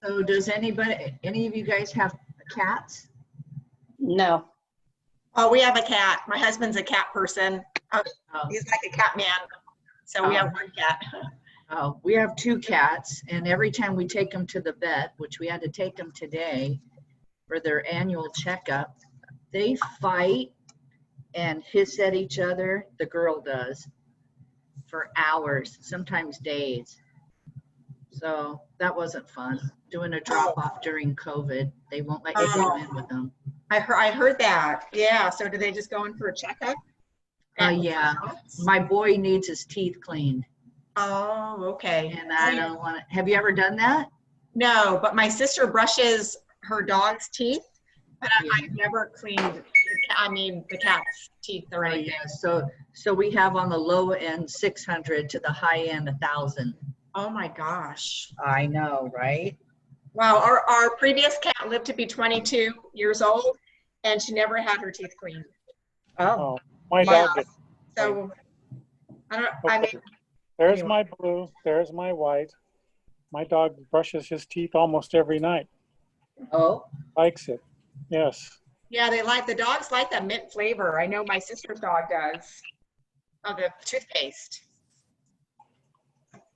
So does any of you guys have cats? No. Oh, we have a cat. My husband's a cat person. Oh. He's like a cat man. So we have one cat. Oh, we have 2 cats, and every time we take them to the vet, which we had to take them today for their annual checkup, they fight and hiss at each other. The girl does, for hours, sometimes days. So that wasn't fun. Doing a drop off during COVID, they won't let you go in with them. I heard that. Yeah. So do they just go in for a checkup? Yeah. My boy needs his teeth cleaned. Oh, okay. And I don't want to. Have you ever done that? No, but my sister brushes her dog's teeth, but Yeah. I've never cleaned, the cat's teeth or Oh, anything. yeah. So we have on the low end 600 to the high end 1,000. Oh my gosh. I know, right? Wow. Our previous cat lived to be 22 years old and she never had her teeth cleaned. Oh, My Wow. dog gets, So I mean, there's my blue, there's my white. My dog brushes his teeth almost every night. oh, Likes it. Yes. yeah, the dogs like that mint flavor. I know my sister's dog does, of the toothpaste.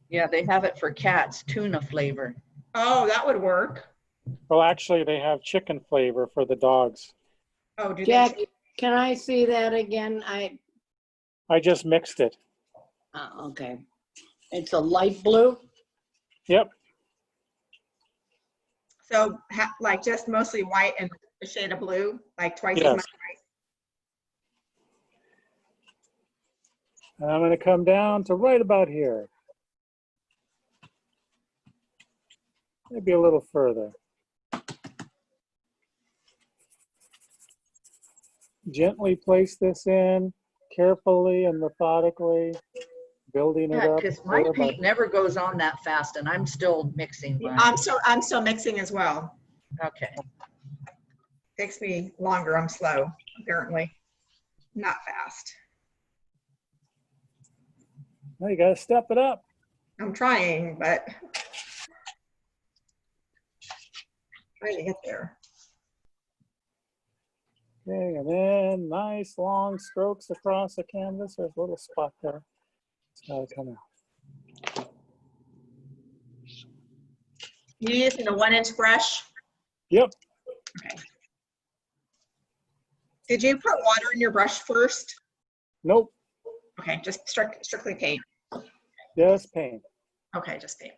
yeah. They have it for cats, tuna flavor. Oh, that would work. Well, actually, they have chicken flavor for the dogs. Oh, do Jack, they? can I see that again? I just mixed it. Okay. It's a light blue? Yep. So like just mostly white and a shade of blue, like twice as Yes. much white. And I'm going to come down to right about here. Maybe a little further. Gently place this in, carefully and methodically, building it Yeah, up. because my layer by- paint never goes on that fast, and I'm still mixing mine. I'm still mixing as well. Okay. Takes me longer. I'm slow, apparently. Not fast. Well, you got to step it up. I'm trying, but trying to get there. Okay, and then nice long strokes across the canvas. There's a little spot there. It's got to come out. You using the 1-inch brush? Yep. Okay. Did you put water in your brush first? Nope. Okay, just strictly paint. Just paint. Okay, just paint.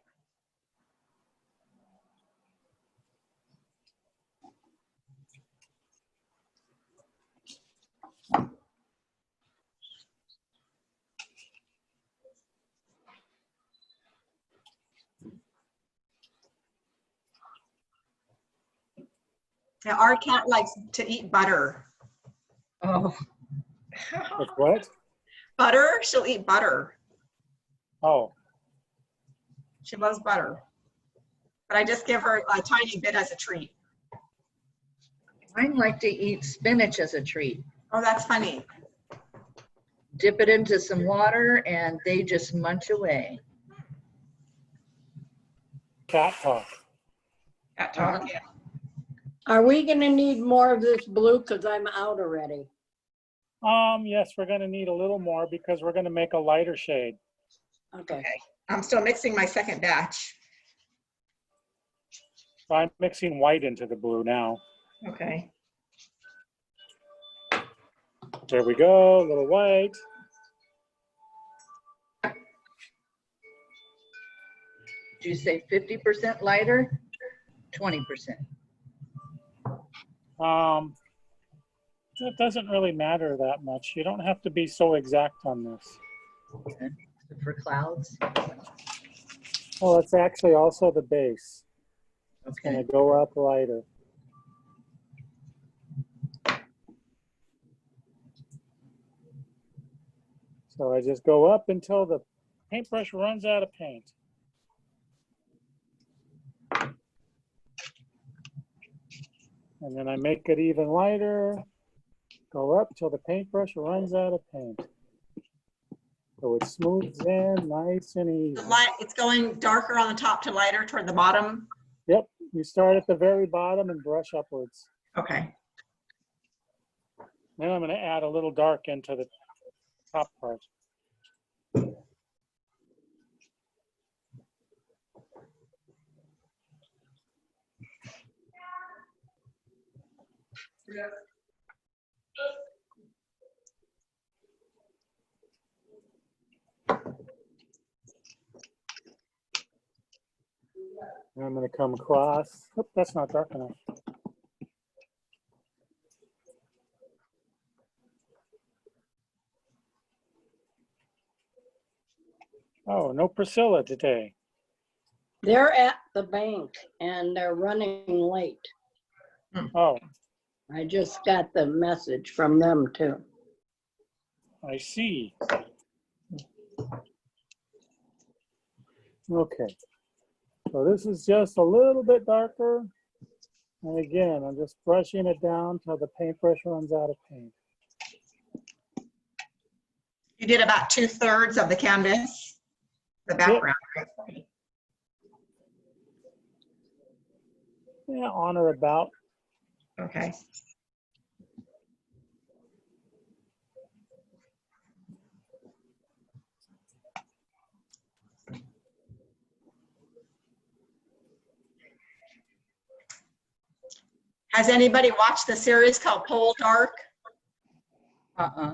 Now, our cat likes to eat butter. Oh, With what? Butter? She'll eat butter. Oh, She loves butter. But I just give her a tiny bit as a treat. mine like to eat spinach as a treat. Oh, that's funny. Dip it into some water, and they just munch away. cat talk. Cat talk, yeah. Are we gonna need more of this blue? Cause I'm out already. Yes, we're going to need a little more because we're going to make a lighter shade. Okay. Okay. I'm still mixing my second batch. So I'm mixing white into the blue now. Okay. There we go, a little white. Did you say 50% lighter? 20%. That doesn't really matter that much. You don't have to be so exact on this. Okay. For clouds. Well, it's actually also the base. It's Okay. going to go up lighter. So I just go up until the paintbrush runs out of paint. And then I make it even lighter. Go up till the paintbrush runs out of paint. So it smooths in nice and easy. It's going darker on the top to lighter toward the bottom. Yep, You start at the very bottom and brush upwards. Okay. Then I'm going to add a little dark into the top part. And I'm going to come across. Oop, that's not dark enough. Oh, no Priscilla today. They're at the bank and they're running late. Oh, I just got the message from them too. I see. Okay. So this is just a little bit darker. And again, I'm just brushing it down till the paintbrush runs out of paint. You did about 2/3 of the canvas, the background. Right? Yeah, on or about. Okay. Has anybody watched the series called Pole Dark? Uh-uh.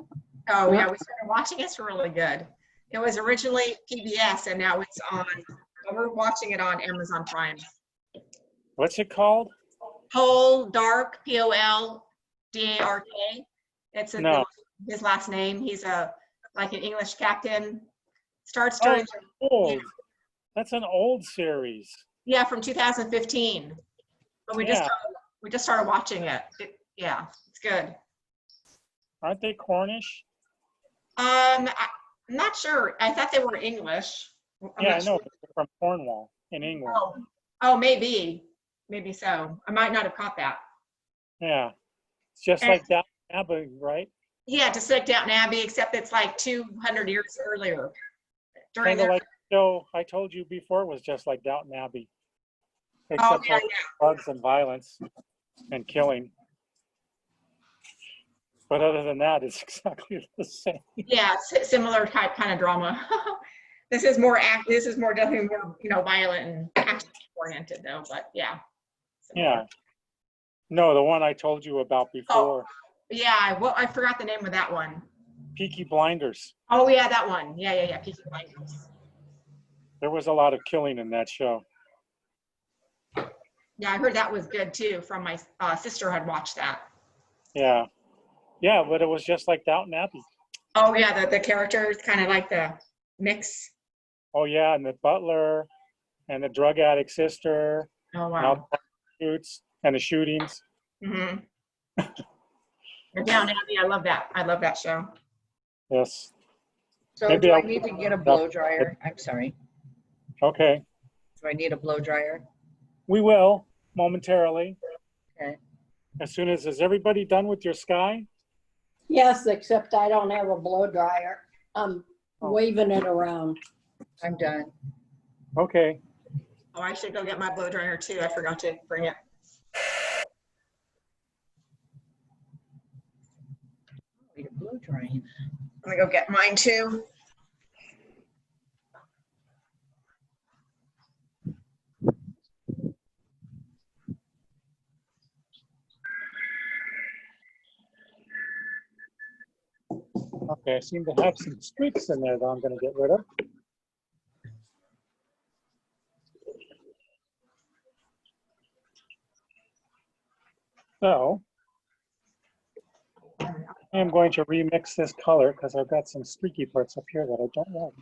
Oh, yeah, we started watching it. It's really good. It was originally PBS and now it's on, we're watching it on Amazon Prime. What's it called? Pole Dark, P-O-L-D-A-R-K. It's No. his last name. He's like an English captain. Starts during, Old. That's an old series. yeah, from 2015. But we Yeah. just started watching it. Yeah, it's good. Aren't they Cornish? I'm not sure. I thought they were English. I'm Yeah, not I know. sure. They're from Cornwall in England. Oh, maybe so. I might not have caught that. Yeah. It's just And- like that Abbey, right? Yeah, just like Downton Abbey, except it's like 200 years earlier. During Kind of their, like the show I told you before was just like Downton Abbey. oh Except yeah, for drugs and violence and killing. But other than that, it's exactly the same. yeah, similar type kind of drama. This is more definitely more violent and action oriented though. But yeah. Similar. Yeah. No, the one I told you about before, Yeah. Well, I forgot the name of that one. Peaky Blinders. Oh yeah, that one. Yeah. Peaky Blinders. There was a lot of killing in that show. Yeah, I heard that was good too. From my sister had watched that. Yeah. Yeah, but it was just like Downton Abbey. Oh yeah, the characters kind of like the mix. Oh yeah, and the butler and the drug addict sister Oh and all wow. the shoots and the shootings. Mm-hmm. Down Abbey, I love that. I love that show. Yes. So Maybe do I I'll- need to get a blow dryer? I'm sorry. Okay. Do I need a blow dryer? We will momentarily. Okay. As soon as, is everybody done with your sky? Yes, except I don't have a blow dryer. I'm waving it around. I'm done. Okay. Oh, I should go get my blow dryer too. I forgot to bring it. You're blow drying. I'm gonna go get mine too. Okay, I seem to have some streaks in there that I'm going to get rid of. So, I am going to remix this color because I've got some streaky parts up here that I don't like.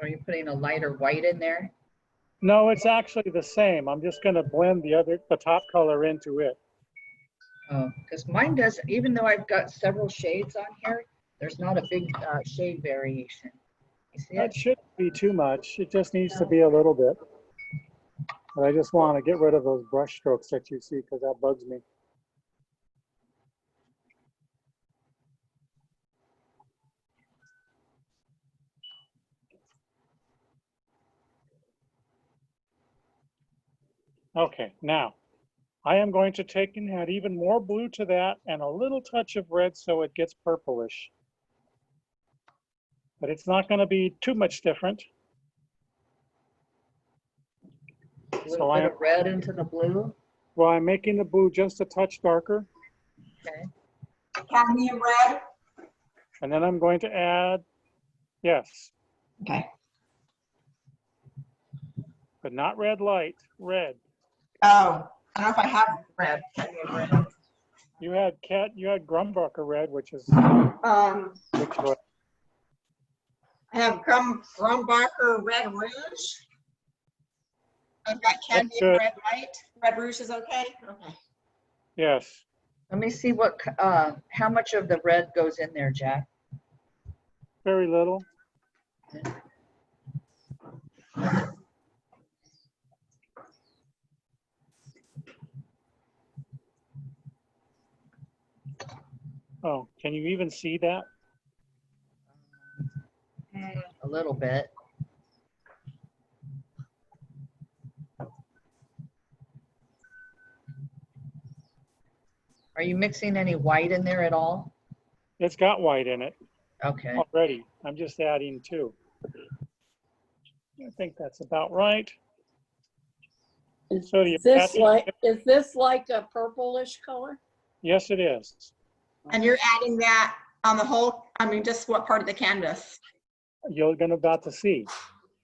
Are you putting a lighter white in there? No, it's actually the same. I'm just going to blend the top color into it. Because mine doesn't, even though I've got several shades on here, there's not a big shade variation. You see That it? shouldn't be too much. It just needs to be a little bit. But I just want to get rid of those brush strokes that you see because that bugs me. Okay, now I am going to take and add even more blue to that and a little touch of red so it gets purplish. But it's not going to be too much different. A little bit of red into the blue. Well, I'm making the blue just a touch darker. Okay. Cadmium red? And then I'm going to add, yes, Okay. but not red light, red. Oh, I don't know if I have red, cadmium red. You had Grumbucker red, which is, which was, I have Grumbacher Red Rouge. I've got cadmium good. red light. Red Rouge is okay? Okay. yes. Let me see what, how much of the red goes in there, Jack? Very little. Oh, can you even see that? A little bit. Are you mixing any white in there at all? It's got white in it Okay. already. I'm just adding 2. I think that's about right. Is So do you this like a purplish color? Yes, it is. And you're adding that on the whole, I mean, just what part of the canvas? You're gonna about to see.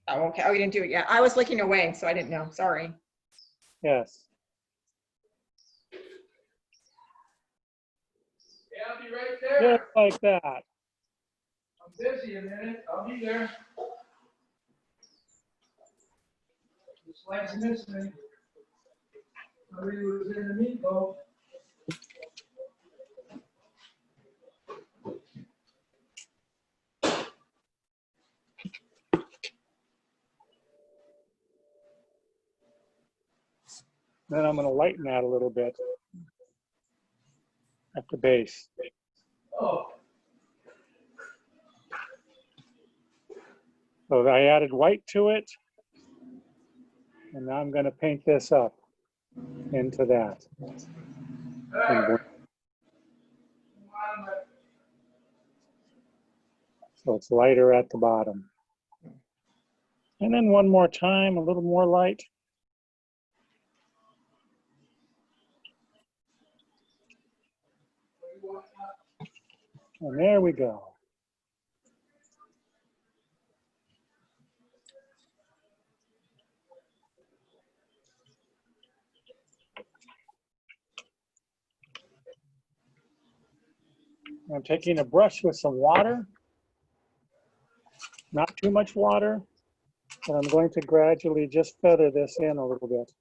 Oh, okay. Oh, you didn't do it yet. I was looking away, so I didn't know. Sorry. Yes. Yeah, I'll be right there. Just like that. I'm busy a minute. I'll be there. Just like this thing. Somebody was in the meatloaf. Then I'm gonna lighten that a little bit at the base. Oh, So I added white to it. And now I'm gonna paint this up into that. And so it's lighter at the bottom. And then one more time, a little more light. And there we go. I'm taking a brush with some water, not too much water, and I'm going to gradually just feather this in a little bit.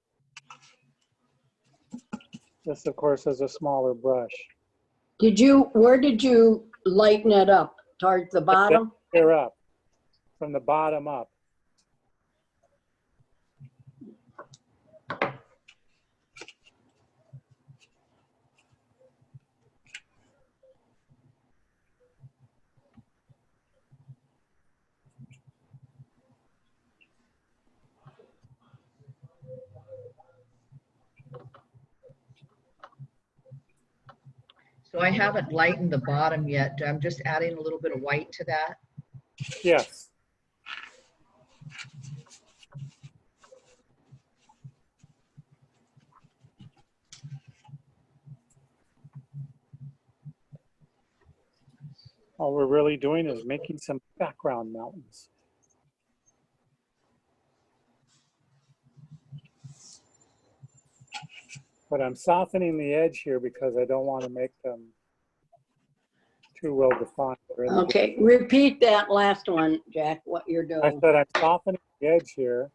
This, of course, is a smaller brush. Where did you lighten it up? Towards the bottom? Here up, from the bottom up. So I haven't lightened the bottom yet. I'm just adding a little bit of white to that. Yes. All we're really doing is making some background mountains. But I'm softening the edge here because I don't want to make them too well defined. Okay, repeat that last one, Jack, what you're I doing. said I'm softening the edge here,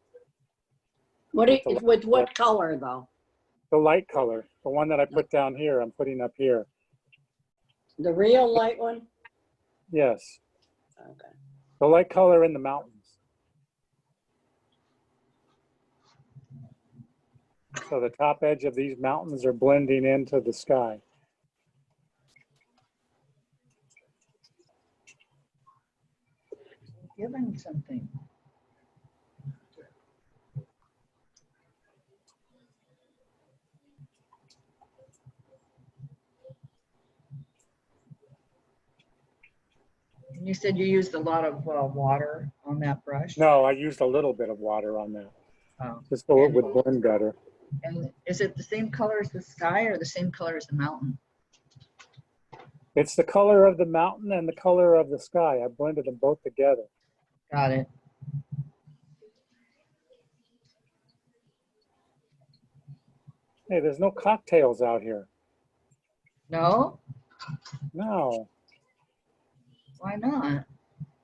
With what color though? the light color, The one that I put down here, I'm putting up here. The real light one? Yes, Okay. the light color in the mountains. So the top edge of these mountains are blending into the sky. Give him something. And you said you used a lot of water on that brush? No, I used a little bit of water on that, Oh. just so it would blend better. And is it the same color as the sky or the same color as the mountain? It's the color of the mountain and the color of the sky. I blended them both together. Got it. Hey, there's no cocktails out here. No? No, Why not?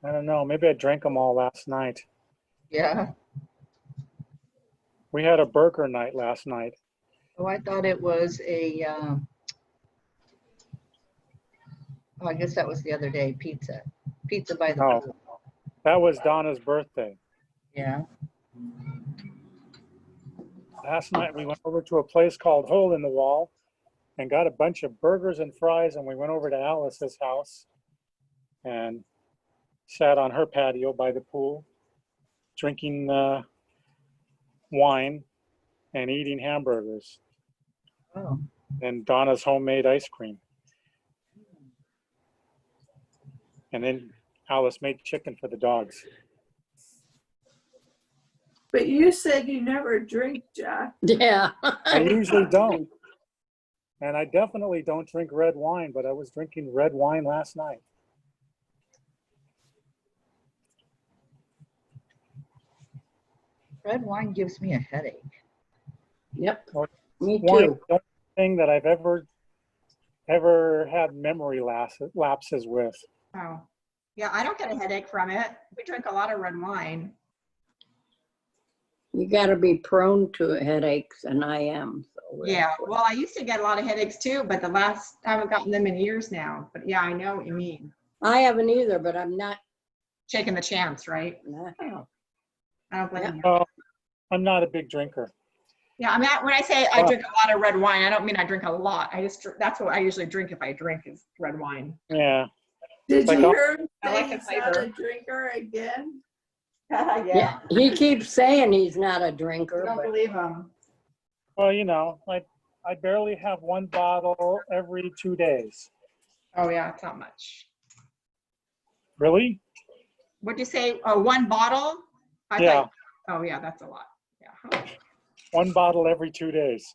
I don't know. Maybe I drank them all last night. Yeah. We had a burger night last night. Oh, I thought it was a, oh, I guess that was the other day, pizza. Pizza by the Oh. pool. That was Donna's birthday. Yeah. Last night we went over to a place called Hole in the Wall and got a bunch of burgers and fries, and we went over to Alice's house and sat on her patio by the pool, drinking wine and eating hamburgers Oh, and Donna's homemade ice cream. And then Alice made chicken for the dogs. But you said you never drink, Jack. Yeah. I usually don't. And I definitely don't drink red wine, but I was drinking red wine last night. red wine gives me a headache. Yep. Well, Me Wine too. is the only thing that I've ever had memory lapses with. Oh, yeah, I don't get a headache from it. We drink a lot of red wine. You gotta be prone to headaches, and I am. So Yeah, well, I used to get a lot of headaches too, but I haven't gotten them in years now. But yeah, I know what you mean. I haven't either, but I'm not. Taking the chance, right? No. I don't blame you. Oh, I'm not a big drinker. Yeah, I mean, when I say I drink a lot of red wine, I don't mean I drink a lot. That's what I usually drink if I drink is red wine. Yeah. Did Like you a- hear him I say like the he's not flavor. a drinker again? Yeah. He keeps saying he's not a drinker, I don't but believe him. Well, you know, I barely have one bottle every 2 days. Oh yeah, it's not much. Really? What'd you say? Oh, one bottle? Yeah. Oh yeah, that's a lot. Yeah. One bottle every 2 days.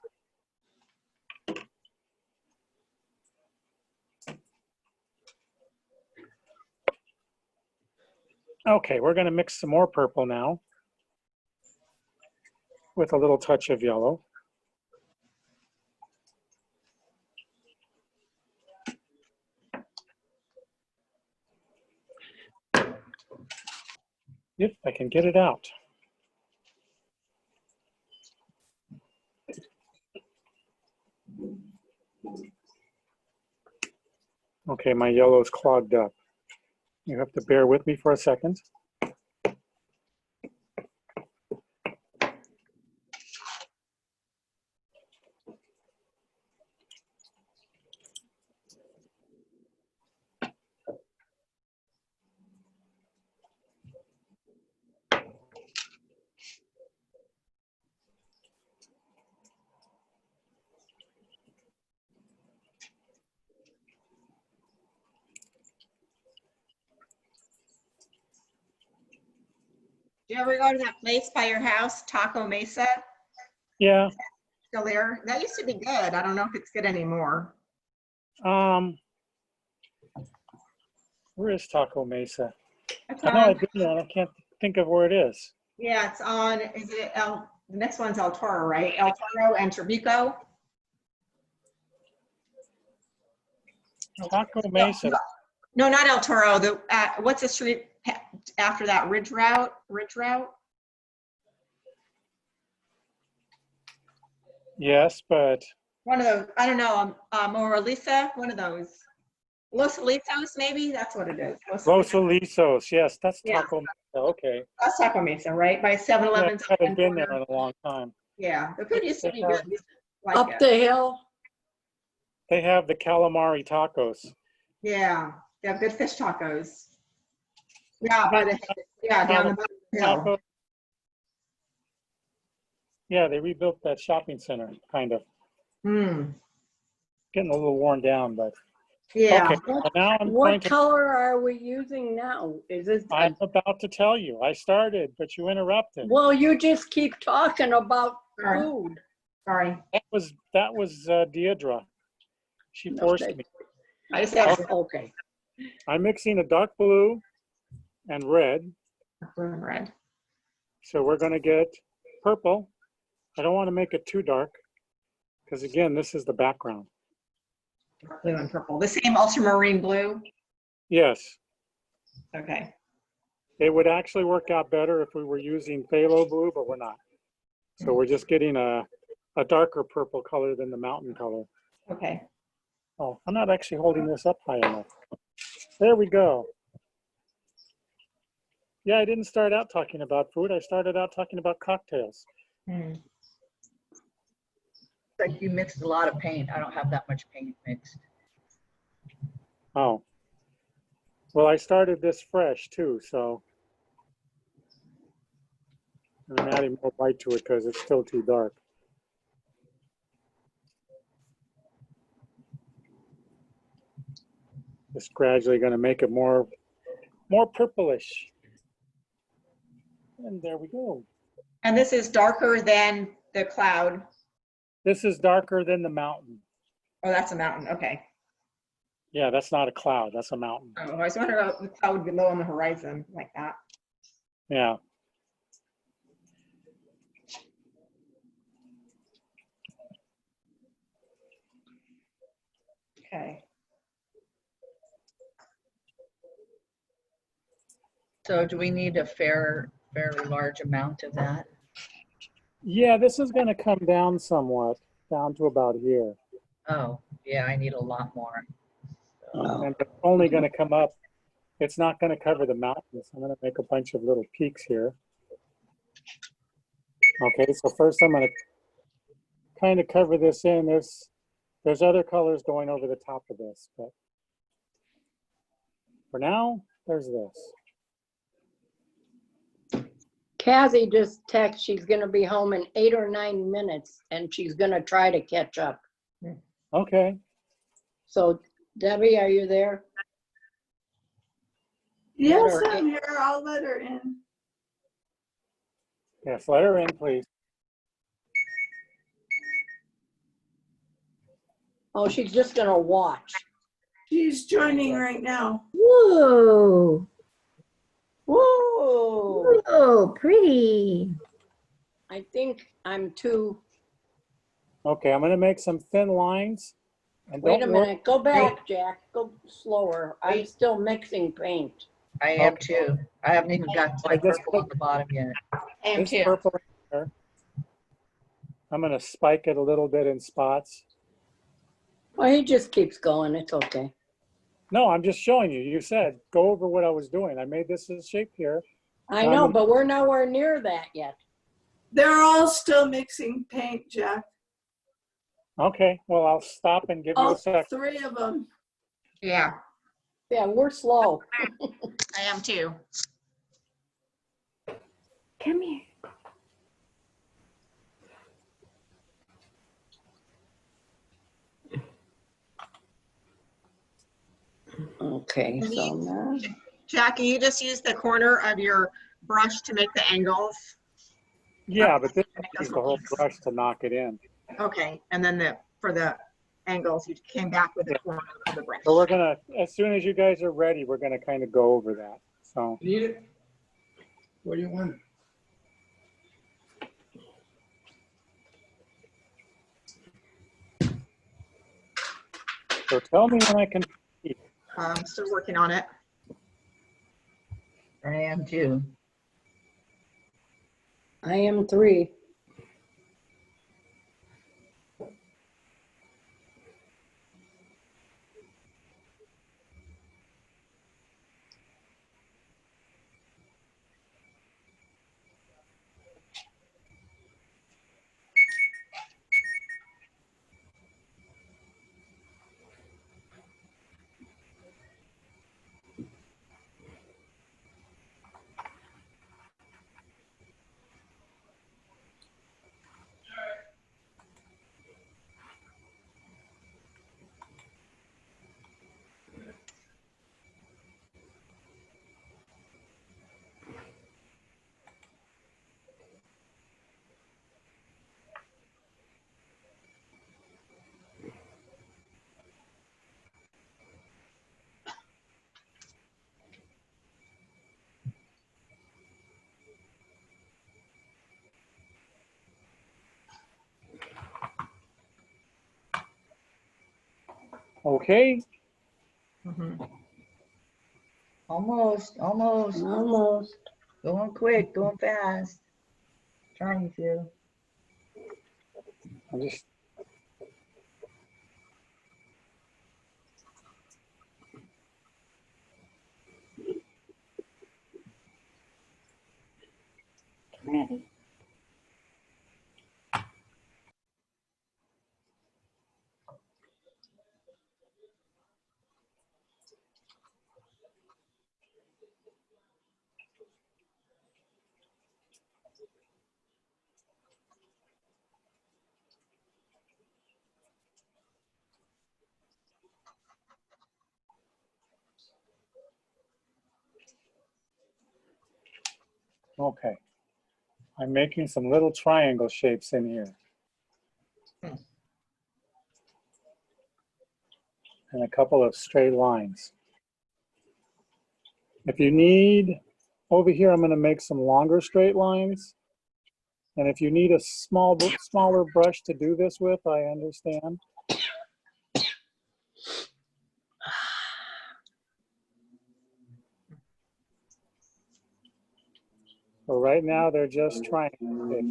Okay, we're going to mix some more purple now with a little touch of yellow. If I can get it out. Okay, my yellow's clogged up. You have to bear with me for a second. Do you ever go to that place by your house, Taco Mesa? Yeah, Still there? That used to be good. I don't know if it's good anymore. where is Taco Mesa? It's I know on, I've been there and I can't think of where it is. yeah, it's on, the next one's El Toro, right? El Toro and Trabuco. Taco Mesa. No, not El Toro. What's the street after that? Ridge Route? Yes, but One of those, I don't know, or Lisa, one of those. Los Alisos, maybe? That's what it is. Los Alisos, yes, that's Yeah. Taco Mesa, okay. That's Taco Mesa, right? By 7-Eleven. I haven't been there in a long time. Yeah, the food used to be good. Like Up it. the hill. They have the calamari tacos. Yeah, they have good fish tacos. Yeah, down the hill. Tacos. Yeah, they rebuilt that shopping center, kind of. Hmm, Getting a little worn down, but, yeah. okay. So now I'm going What to, color are we using now? Is it, I'm about to tell you. I started, but you interrupted. well, you just keep talking about Sorry. food. Sorry. That was Deidre. She forced Okay. me. I just asked. Okay. I'm mixing a dark blue and red. Blue and red. So we're going to get purple. I don't want to make it too dark because, again, this is the background. Blue and purple. The same ultramarine blue? Yes, Okay. it would actually work out better if we were using phthalo blue, but we're not. So we're just getting a darker purple color than the mountain color. Okay. Oh, I'm not actually holding this up high enough. There we go. Yeah, I didn't start out talking about food. I started out talking about cocktails. Hmm. Like you mixed a lot of paint. I don't have that much paint mixed. Oh. Well, I started this fresh too, so I'm adding more white to it because it's still too dark. Just gradually going to make it more purplish. And there we go. And this is darker than the cloud. This is darker than the mountain. Oh, that's a mountain. Okay. Yeah, that's not a cloud. That's a mountain. Oh, I was wondering about the cloud below on the horizon like that. Yeah. Okay. So do we need a fairly large amount of that? Yeah, this is going to come down somewhat, down to about here. Oh, yeah, I need a lot more. And it's only going to come up. It's not going to cover the mountains. I'm going to make a bunch of little peaks here. Okay, so first I'm going to kind of cover this in. There's other colors going over the top of this, but for now, there's this. Kathy just texted she's gonna be home in 8 or 9 minutes and she's gonna try to catch up. Okay, So Debbie, are you there? Yes, Let her I'm here. I'll let her in. yes, let her in, please. Oh, she's just gonna watch. She's joining right now. Whoa, Whoa, whoa, pretty. I think I'm too, Okay, I'm going to make some thin lines. And wait a don't worry- minute, go back, Jack, go slower. I'm still mixing paint. I am too. I haven't even got my purple on the bottom yet. I am This too. purple here, I'm going to spike it a little bit in spots. Well, he just keeps going, it's okay. No, I'm just showing you. You said go over what I was doing. I made this shape here. I know, but we're nowhere near that yet. They're all still mixing paint, Jack. Okay, well, I'll stop and give you All a sec. 3 of them. Yeah, Yeah, we're slow. I am too. Come here. Okay, so now, Jackie, you just use the corner of your brush to make the angles. Yeah, but this is the whole brush to knock it in. Okay, and then for the angles, you came back with the corner of the brush. So we're gonna, as soon as you guys are ready, we're gonna kind of go over that. So, Need it? What do you want? so tell me when I can. I'm still working on it. I am too. I am 3. Okay, Mhm. Almost, almost. Almost. Going quick, going fast. Trying to. I'm just, Ready. okay. I'm making some little triangle shapes in here. And a couple of straight lines. If you need, over here, I'm going to make some longer straight lines. And if you need a smaller brush to do this with, I understand. So right now, they're just triangle shapes.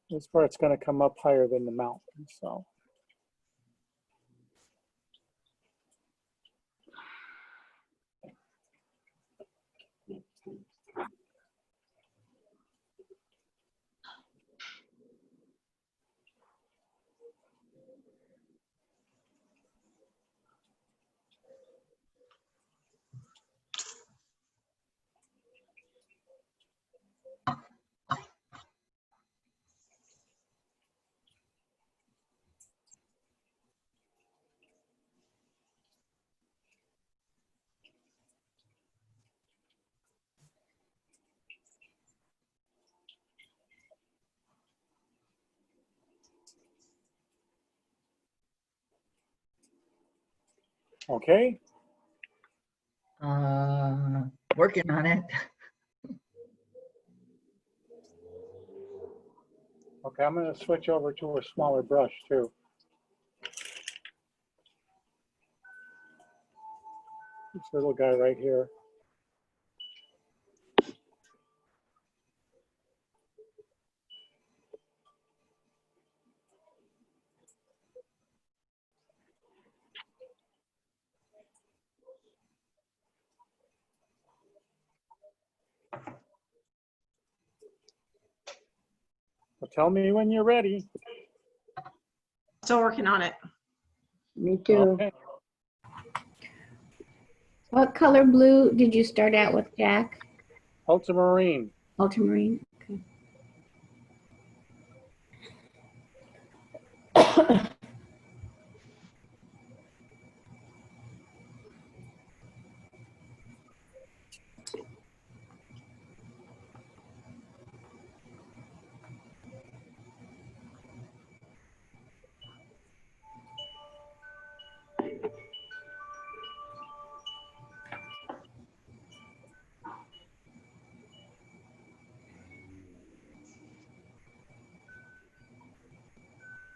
This part's going to come up higher than the mountain, so. Okay, Working on it. okay, I'm going to switch over to a smaller brush too. This little guy right here. Well, tell me when you're ready. Still working on it. Me too. Okay. What color blue did you start out with, Jack? Ultramarine. Ultramarine?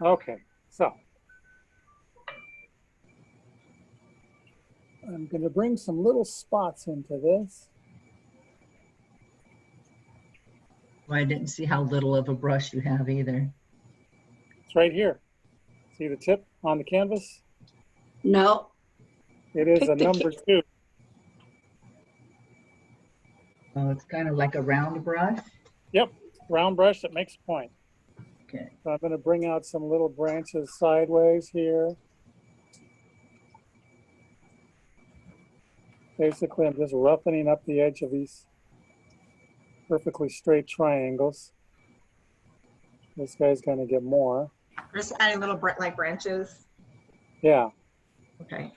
Okay, so I'm going to bring some little spots into this. Well, I didn't see how little of a brush you have either. It's right here. See the tip on the canvas? No. It is Pick a the number 2. Oh, it's kind of like a round brush. Yep, round brush that makes a point. Okay. So I'm going to bring out some little branches sideways here. Basically, I'm just roughening up the edge of these perfectly straight triangles. This guy's going to get more. Just adding little like branches. Yeah. Okay.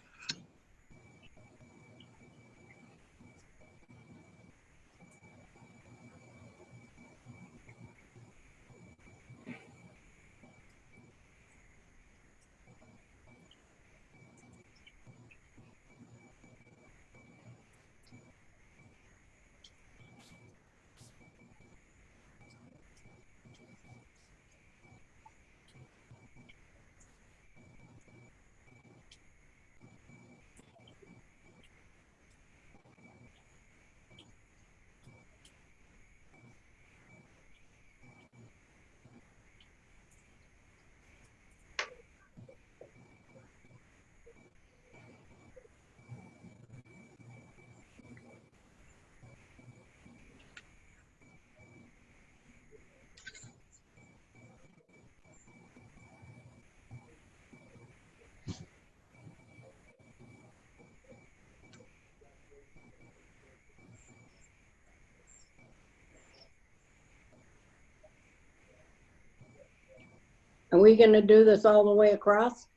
Are we gonna do this all the way across?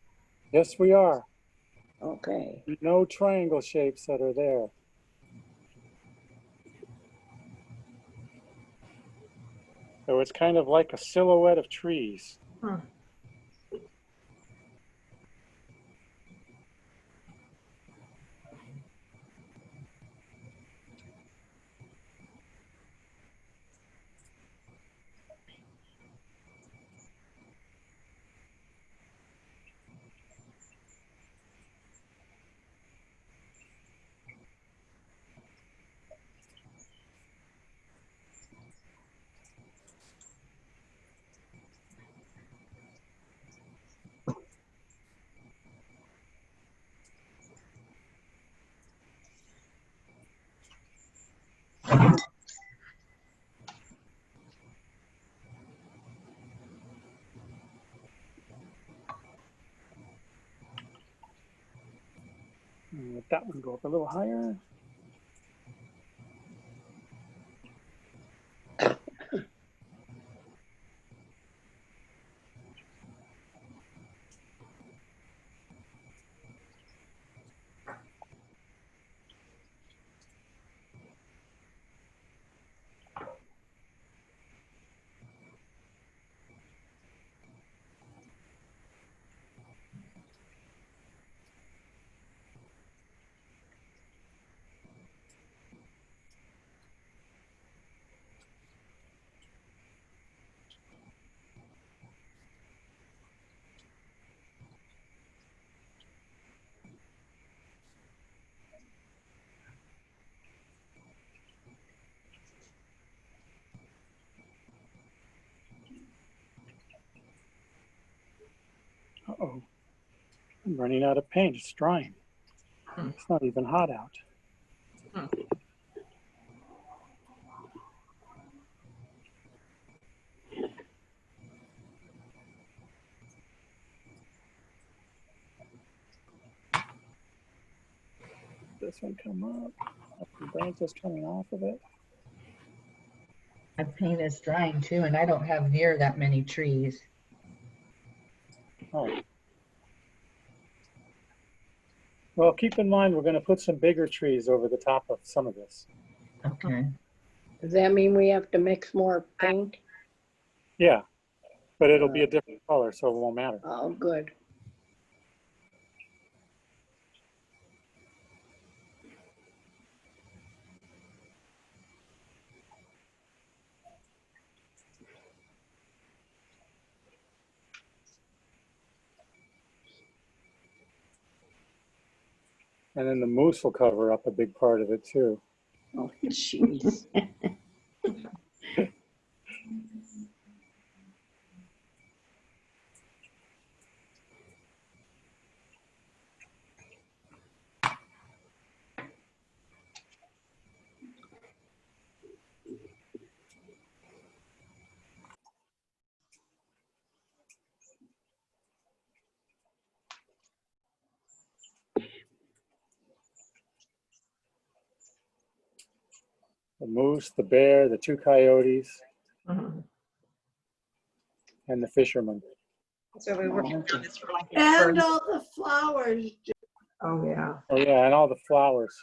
Yes, we are. Okay. No triangle shapes that are there. So it's kind of like a silhouette of trees. Hmm. Let that one go up a little higher. Uh-oh. I'm running out of paint. It's drying. It's not even hot out. This one come up. The branches coming off of it. My paint is drying too, and I don't have near that many trees. Oh. Well, keep in mind, we're going to put some bigger trees over the top of some of this. Okay. Does that mean we have to mix more paint? Yeah, but it'll be a different color, so it won't matter. Oh, good. And then the moose will cover up a big part of it too. Oh, jeez. The moose, the bear, the two coyotes, Mhm. and the fisherman. So we worked on this for like. And all the flowers. Oh, yeah. Oh yeah, and all the flowers.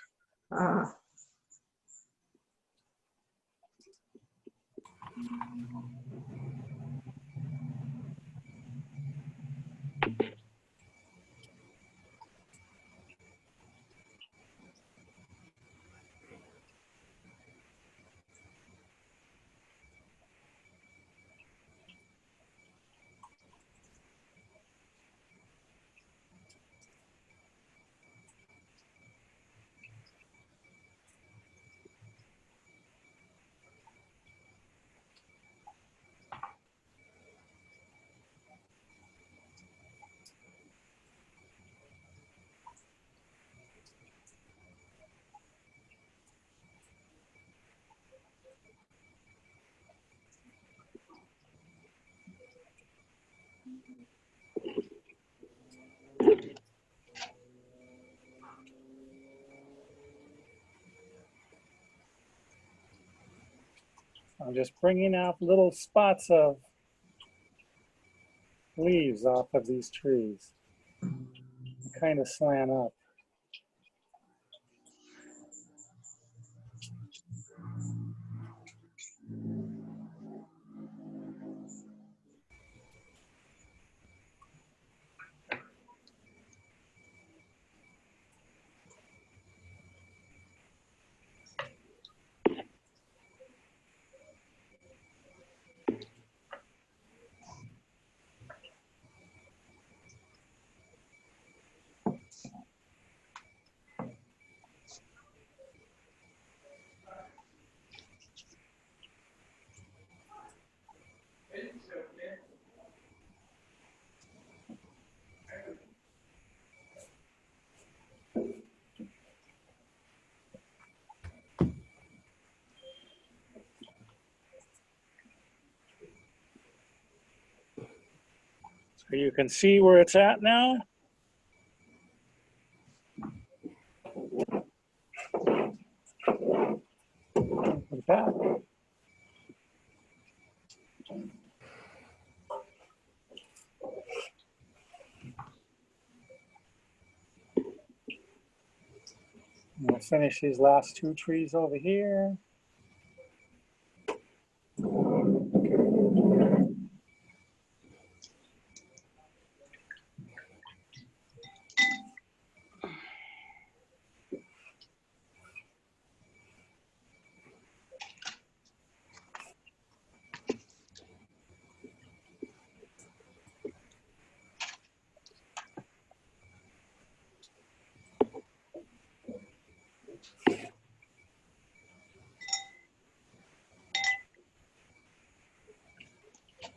I'm just bringing out little spots of leaves off of these trees. Kind of slant up. So you can see where it's at now. Put it back. We'll finish these last two trees over here.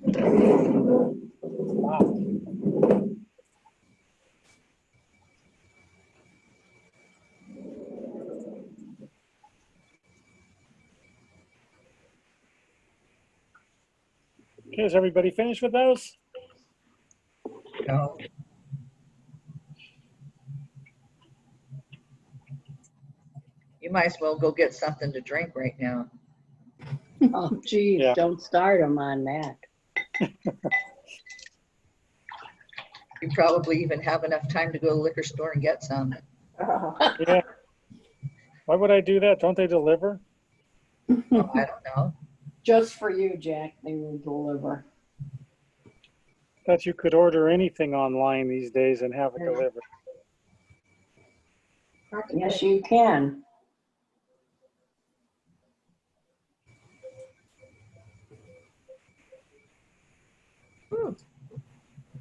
Wow. Okay, is everybody finished with those? No. You might as well go get something to drink right now. Oh, geez, Yeah. don't start them on that. You probably even have enough time to go to the liquor store and get some. Yeah. Why would I do that? Don't they deliver? Oh, I don't know. Just for you, Jack, they will deliver. Thought you could order anything online these days and have it Yeah. delivered. Yes, you can.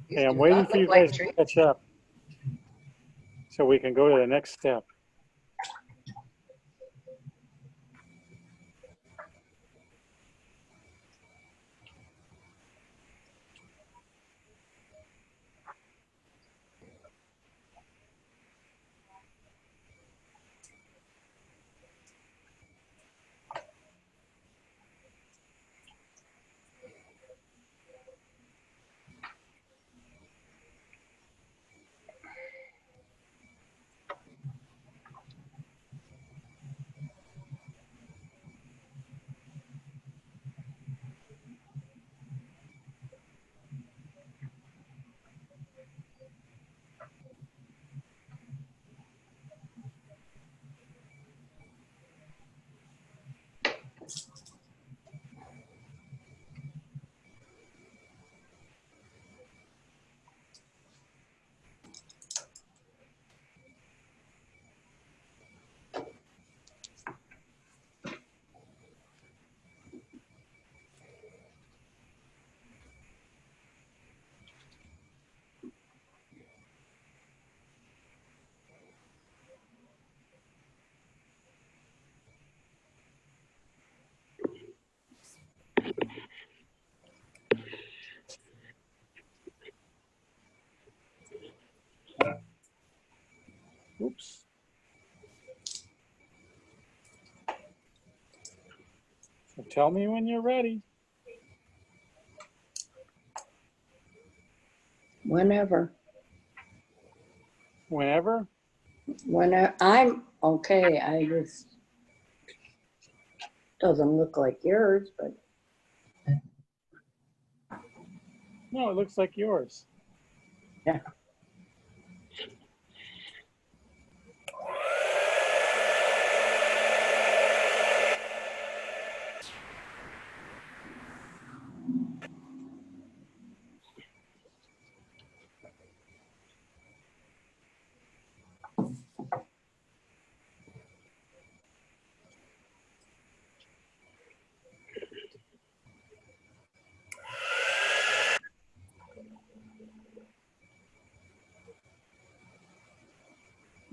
These Okay, I'm do waiting not for you look like guys to trees. catch up so we can go to the next step. Oops. So tell me when you're ready. Whenever. Whenever. Whenever. I'm okay. I just doesn't look like yours, but No, it looks like yours.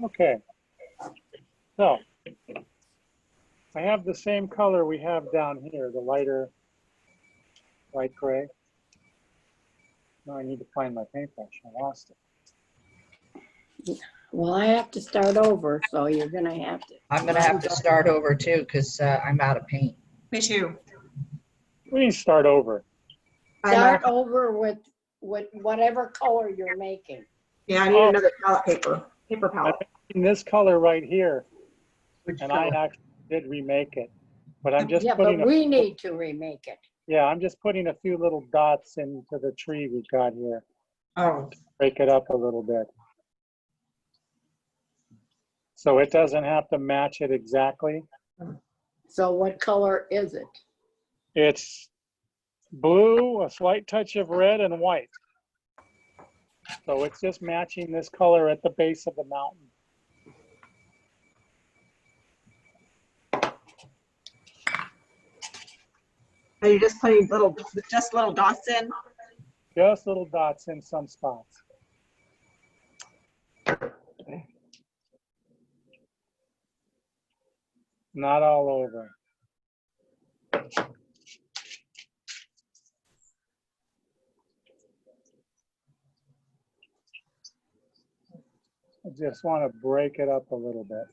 Okay. So I have the same color we have down here, the lighter light gray. Now I need to find my paintbrush. I lost it. Well, I have to start over, so you're gonna have to. I'm gonna have to start over too, because I'm out of paint. Me too. We need to start over. Start over with whatever color you're making. Yeah, I need another palette paper I'm palette. making this color right here, Which and I color? actually did remake it. But I'm just Yeah, putting but we need to remake it. yeah, I'm just putting a few little dots into the tree we've got here. Oh, Break it up a little bit. So it doesn't have to match it exactly. So what color is it? It's blue, a slight touch of red, and white. So it's just matching this color at the base of the mountain. are you just putting little dots in? Just little dots in some spots. Not all over. I just want to break it up a little bit.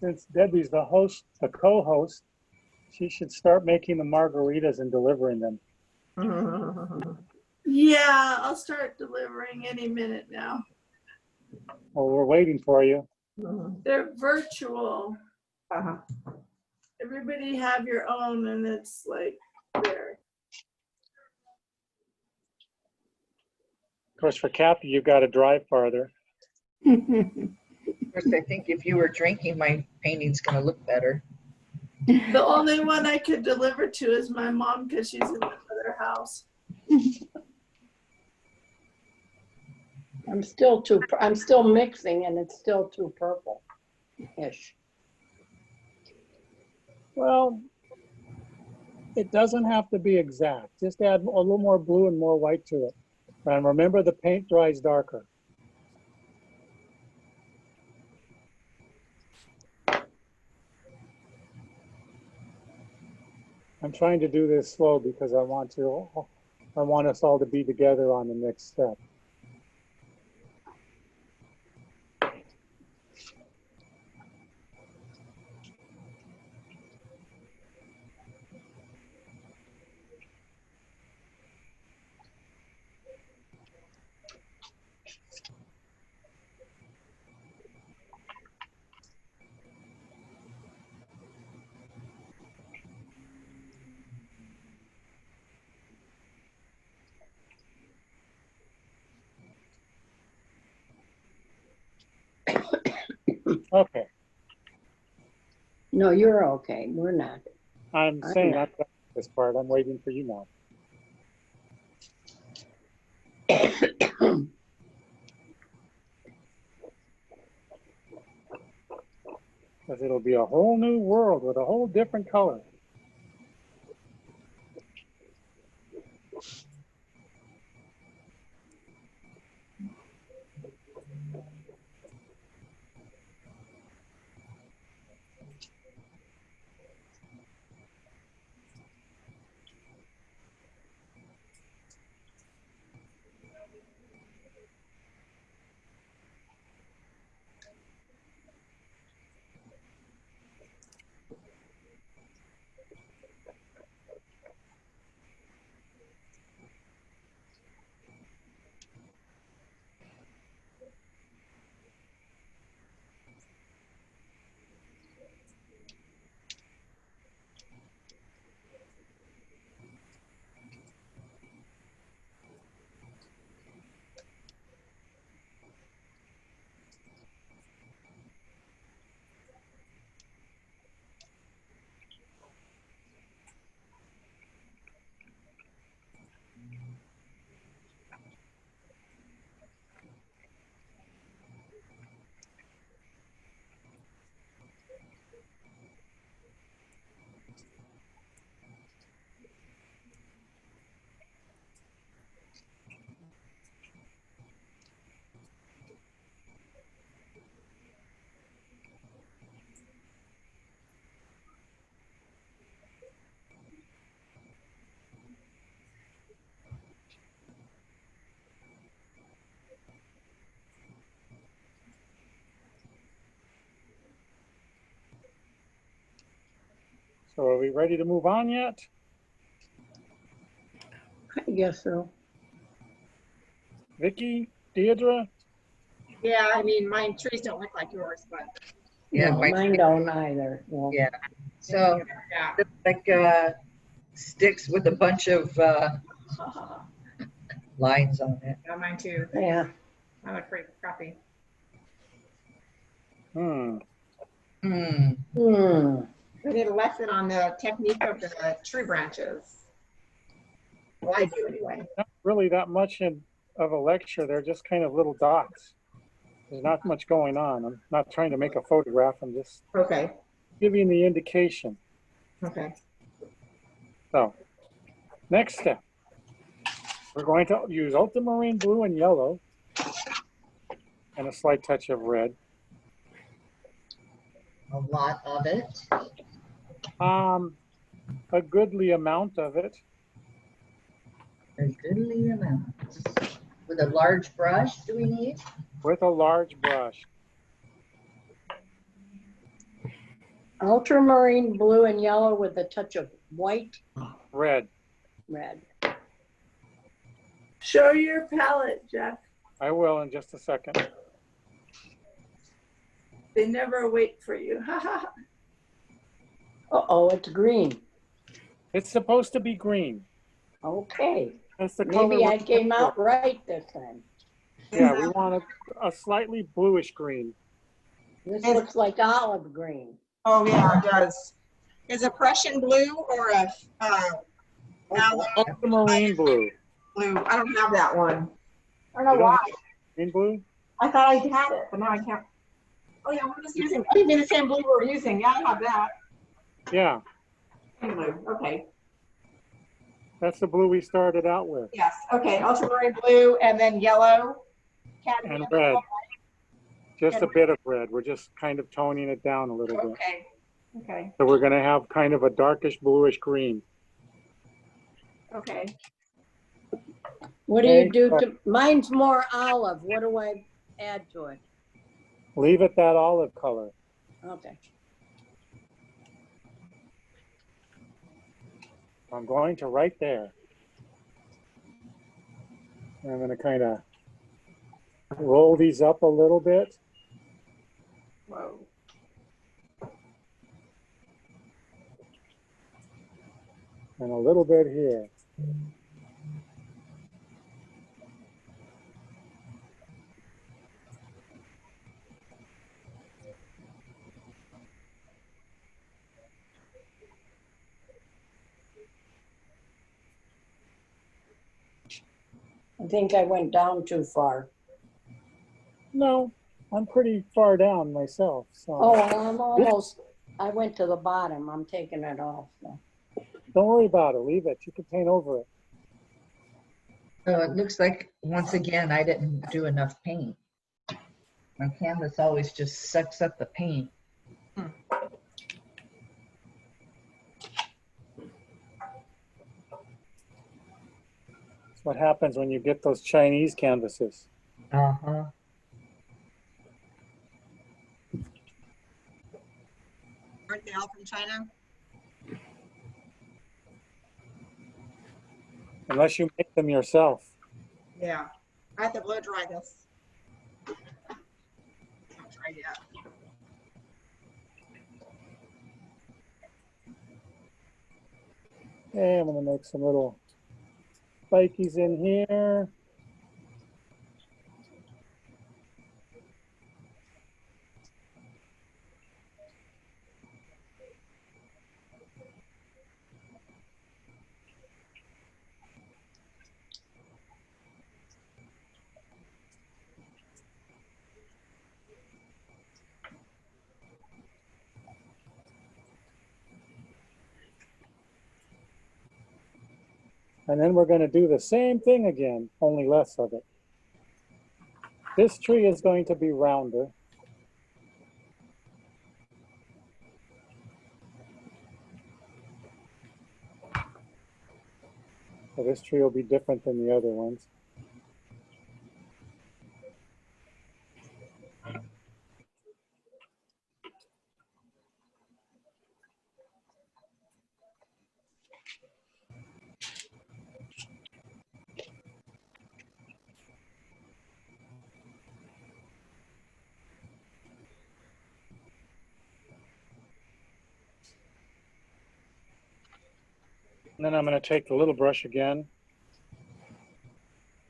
Since Debbie's the host, the co-host, she should start making the margaritas and delivering them. Yeah, I'll start delivering any minute now. Well, we're waiting for you. They're virtual. Uh-huh. Everybody have your own, and it's like there. Of course, for Kathy, you've got to drive farther. Of course, I think if you were drinking, my painting's gonna look better. The only one I could deliver to is my mom because she's in another house. I'm still mixing and it's still too purple-ish. Well, it doesn't have to be exact. Just add a little more blue and more white to it. And remember, the paint dries darker. I'm trying to do this slow because I want us all to be together on the next step. Okay, No, you're okay. We're not. I'm saying I'm done with this part. I'm waiting for you now. Because it'll be a whole new world with a whole different color. So are we ready to move on yet? I guess so. Vicky, Deirdre? Yeah, I mean, mine trees don't look like yours, but Yeah, No, mine don't either. No. Yeah. So yeah. it's like sticks with a bunch of lines on it. Yeah, mine too. Yeah. I look pretty crappy. Hmm. Hmm. Hmm. We did a lesson on the technique of the tree branches. Well, I do anyway. Not really that much of a lecture. They're just kind of little dots. There's not much going on. I'm not trying to make a photograph. I'm just Okay, giving the indication. okay. So, next step. We're going to use ultramarine blue and yellow and a slight touch of red. A lot of it. A goodly amount of it. A goodly amount. With a large brush, do we need? With a large brush. Ultramarine blue and yellow with a touch of white, Red. red. Show your palette, Jack. I will in just a second. They never wait for you. Uh-oh, it's green. It's supposed to be green. Okay. That's the color. Maybe we're I came looking out for. right this time. Yeah, we want a slightly bluish green. This looks like olive green. Oh, yeah, it does. Is it Prussian blue or a Ultramarine blue. blue? I don't have that one. I don't know You don't why. Green blue? I thought I had it, but now I can't. Oh, yeah, we're just using, I mean, the same blue we're using. Yeah, I have that. Yeah, Blue, okay. that's the blue we started out with. Yes, okay, ultramarine blue and then yellow. And red. Just a bit of red. We're just kind of toning it down a little bit. Okay, okay, So we're going to have kind of a darkish bluish green. okay. What do you do to, mine's more olive. What do I add to it? Leave it that olive color. Okay. I'm going to right there. And I'm going to kind of roll these up a little bit. Whoa. And a little bit here. I think I went down too far. No, I'm pretty far down myself. So Oh, I'm almost, I went to the bottom. I'm taking it off. So. don't worry about it. Leave it. You can paint over it. So it looks like, once again, I didn't do enough paint. My canvas always just sucks up the paint. That's what happens when you get those Chinese canvases. Uh-huh. Aren't they all from China? Unless you make them yourself. Yeah, I have to blow dry this. Not tried yet. Okay, I'm going to make some little spikies in here. And then we're going to do the same thing again, only less of it. This tree is going to be rounder. So this tree will be different than the other ones. And then I'm going to take the little brush again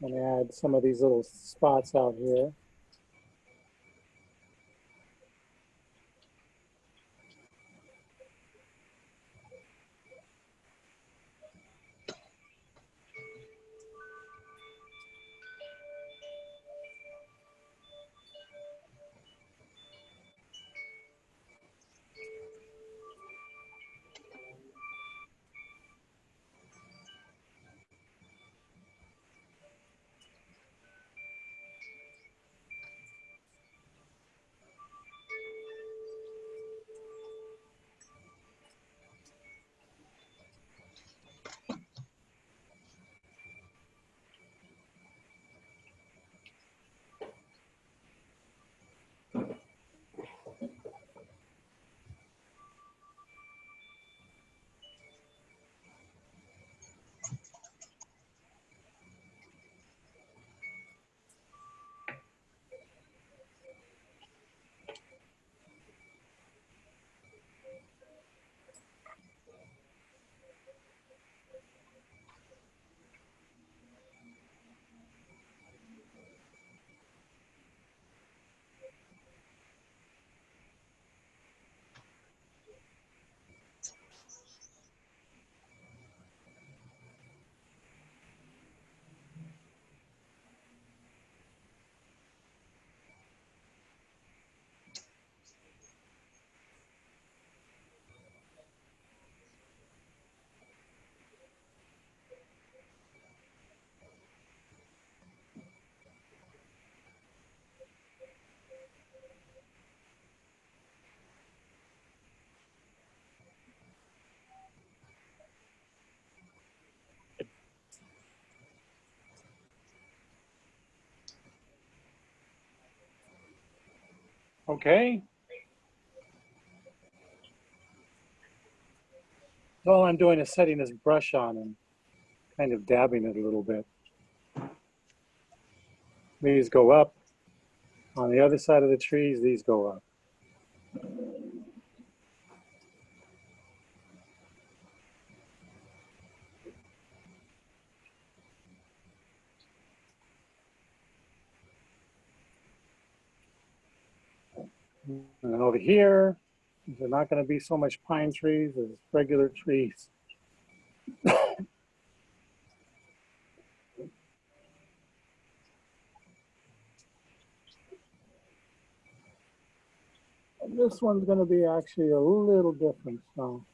and add some of these little spots out here. Okay. So all I'm doing is setting this brush on and kind of dabbing it a little bit. These go up. On the other side of the trees, these go up. And then over here, there's not going to be so much pine trees as regular trees. And this one's going to be actually a little different. So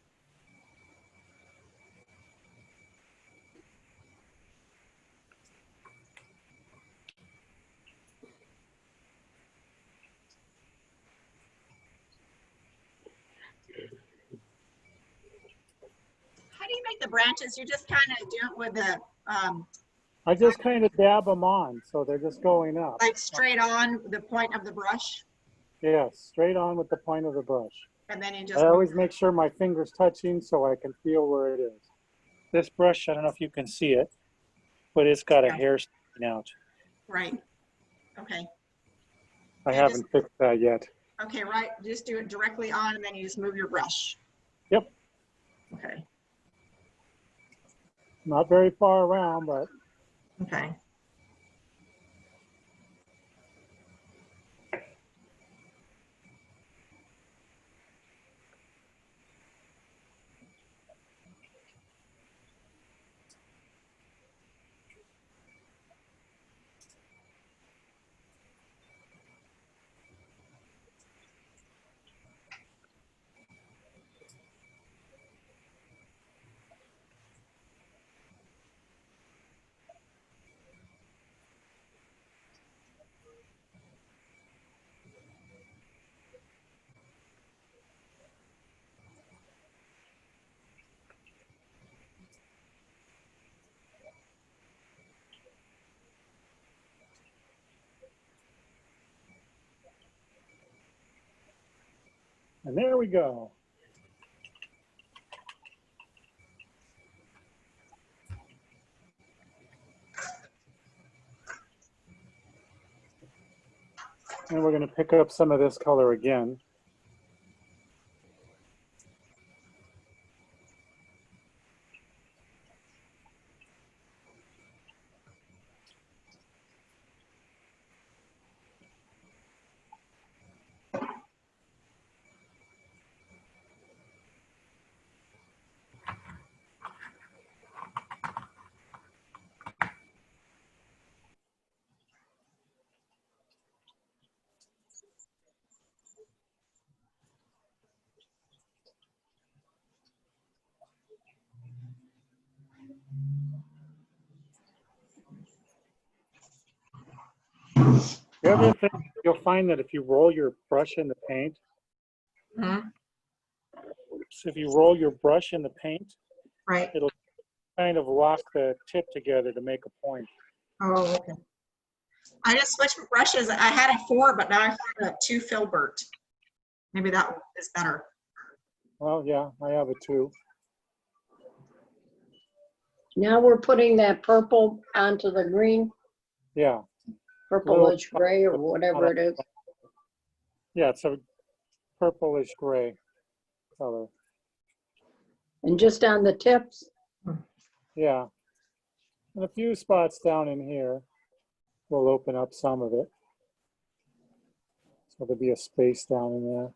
How do you make the branches? You just kind of do it with the, I just kind of dab them on, so they're just going up. like straight on the point of the brush, Yes, straight on with the point of the brush. and then you I just, always make sure my finger's touching so I can feel where it is. This brush, I don't know if you can see it, but it's got a Yeah. hair sticking out. right. Okay, I Yeah, haven't fixed that yet. okay, right. Just do it directly on, and then you just move your brush. Yep, Okay, not very far around, but okay. and there we go. And we're going to pick up some of this color again. The other thing, you'll find that if you roll your brush in the paint, Mhm. so if you roll your brush in the paint, Right. it'll kind of lock the tip together to make a point. Oh, okay. I just switched brushes. I had a 4, but now I have a 2 Filbert. Maybe that is better. Well, yeah, I have a 2. Now we're putting that purple onto the green, Yeah, purplish gray or whatever it is. yeah, it's a purplish gray color. And just on the tips. Yeah. And a few spots down in here will open up some of it. So there'll be a space down in there.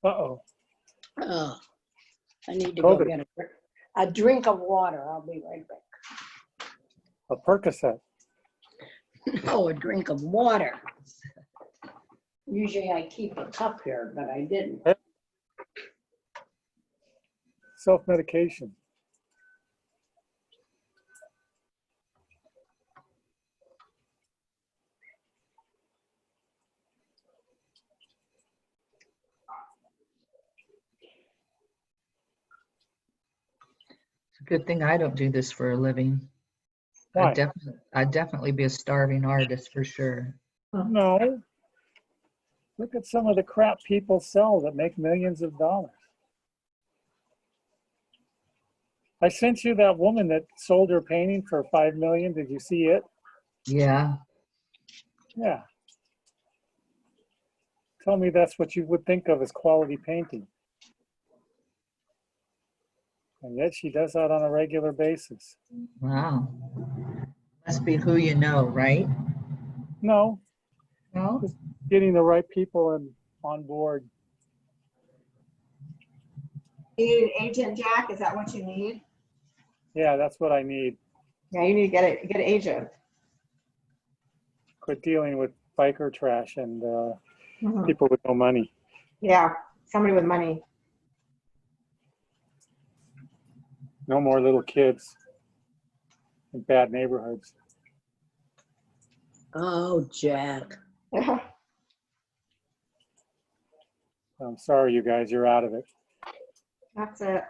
Uh-oh. Oh, I need to go COVID. get a drink of water. I'll be right back. A Percocet. No, a drink of water. Usually I keep a cup here, but I didn't. Self-medication. It's a good thing I don't do this for a living. Why? I'd definitely be a starving artist for sure. No. Look at some of the crap people sell that make millions of dollars. I sent you that woman that sold her painting for $5 million. Did you see it? Yeah. Yeah. Tell me that's what you would think of as quality painting. And yet she does that on a regular basis. Wow. Must be who you know, right? No, No? getting the right people on board. You need an agent, Jack? Is that what you need? Yeah, that's what I need. Yeah, you need to get an agent. Quit dealing with biker trash and Mhm. people with no money. Yeah, somebody with money. No more little kids in bad neighborhoods. Oh, Jack. I'm sorry, you guys, you're out of it. That's it.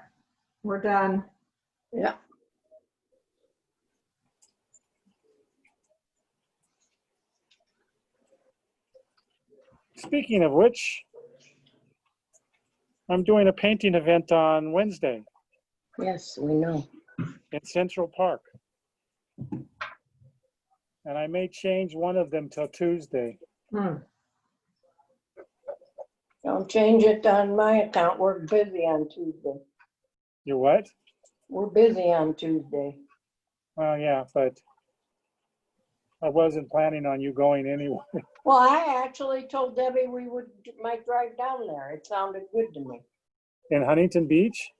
We're done. Yeah. Speaking of which, I'm doing a painting event on Wednesday Yes, we know. in Central Park. And I may change one of them till Tuesday. Don't change it on my account. We're busy on Tuesday. You what? We're busy on Tuesday. Well, yeah, but I wasn't planning on you going anyway. Well, I actually told Debbie we might drive down there. It sounded good to me. In Huntington Beach?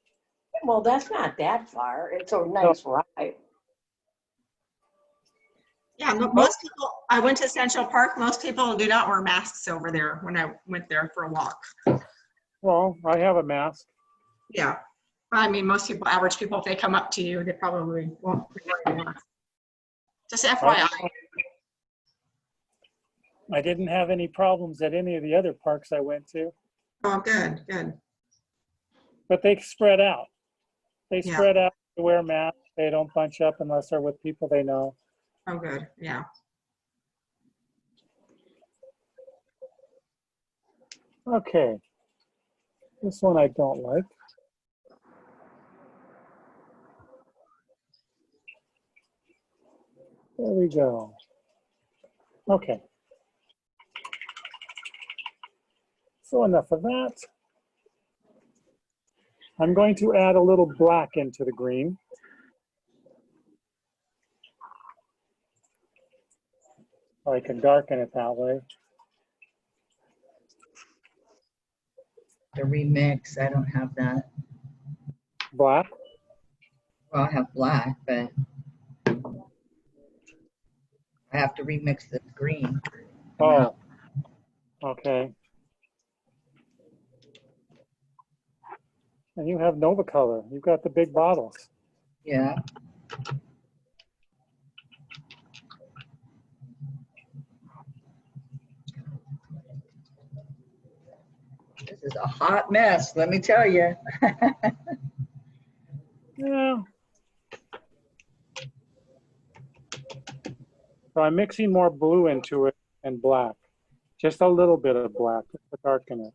Well, that's not that far. It's a nice ride. Yeah, most people, I went to Central Park. Most people do not wear masks over there when I went there for a walk. Well, I have a mask. Yeah. I mean, most people, average people, if they come up to you, they probably won't be wearing a mask. Just FYI. I didn't have any problems at any of the other parks I went to, Oh, good, good. but they spread out. They Yeah. spread out to wear masks. They don't bunch up unless they're with people they know. Oh, good, yeah. Okay. This one I don't like. There we go. Okay. So enough of that. I'm going to add a little black into the green. So I can darken it that way. The remix, I don't have that. Black? Well, I have black, but I have to remix the green. Oh, okay. And you have Nova Color. You've got the big bottles. Yeah. This is a hot mess, let me tell you. Yeah. So I'm mixing more blue into it and black. Just a little bit of black just to darken it.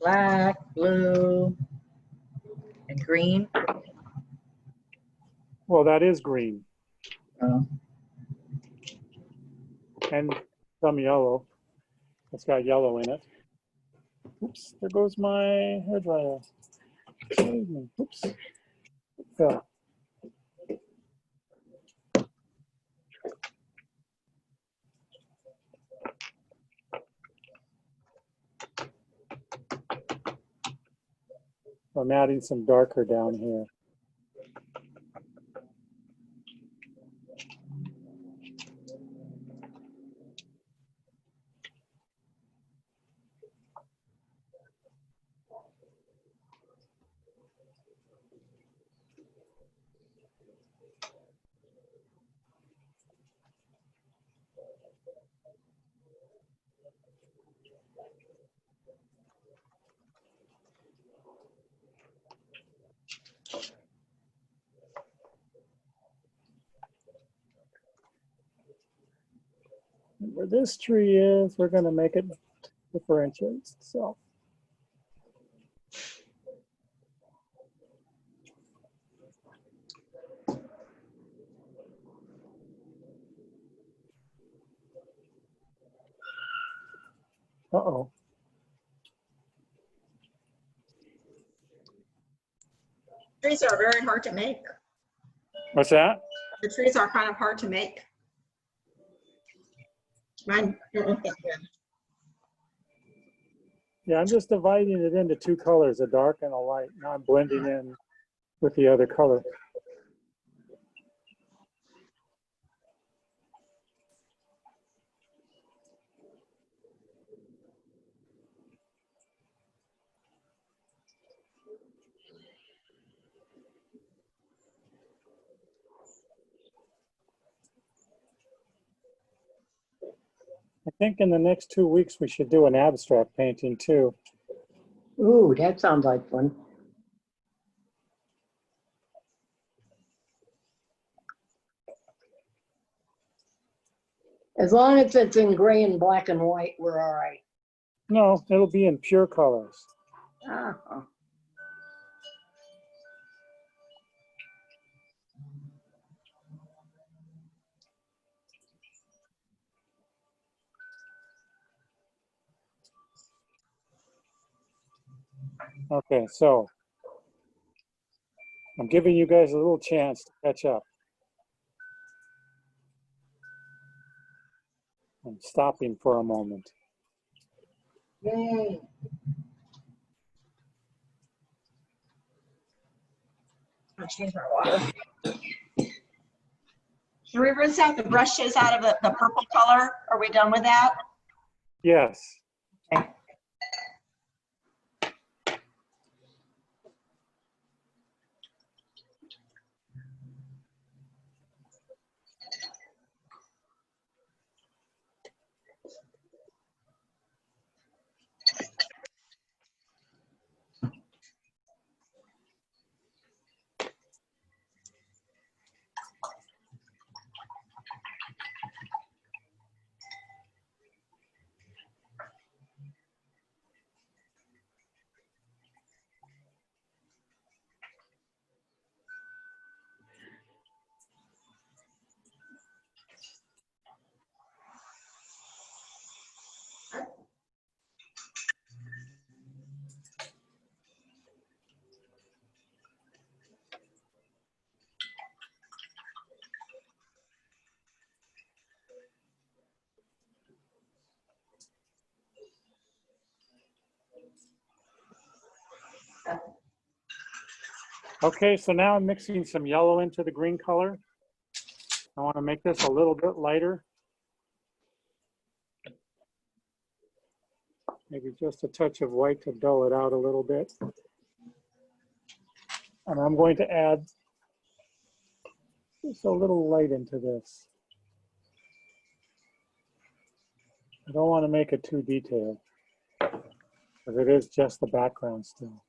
Black, blue, and green. Well, that is green Oh, and some yellow. It's got yellow in it. Oops, there goes my hairdryer. Excuse me. Oops. Fell. I'm adding some darker down here. Where this tree is, we're going to make it differentiate. So. Uh-oh. Trees are very hard to make. What's that? The trees are kind of hard to make. Mine don't look that good. Yeah, I'm just dividing it into two colors, a dark and a light. Now I'm blending in with the other color. I think in the next 2 weeks, we should do an abstract painting too. Ooh, that sounds like fun. As long as it's in gray and black and white, we're all right. No, it'll be in pure colors. Ah, Okay, so I'm giving you guys a little chance to catch up. I'm stopping for a moment. yay. I'll change my water. Should we rinse out the brushes out of the purple color? Are we done with that? Yes. Okay. Okay, so now I'm mixing some yellow into the green color. I want to make this a little bit lighter. Maybe just a touch of white to dull it out a little bit. And I'm going to add just a little light into this. I don't want to make it too detailed, because it is just the background still.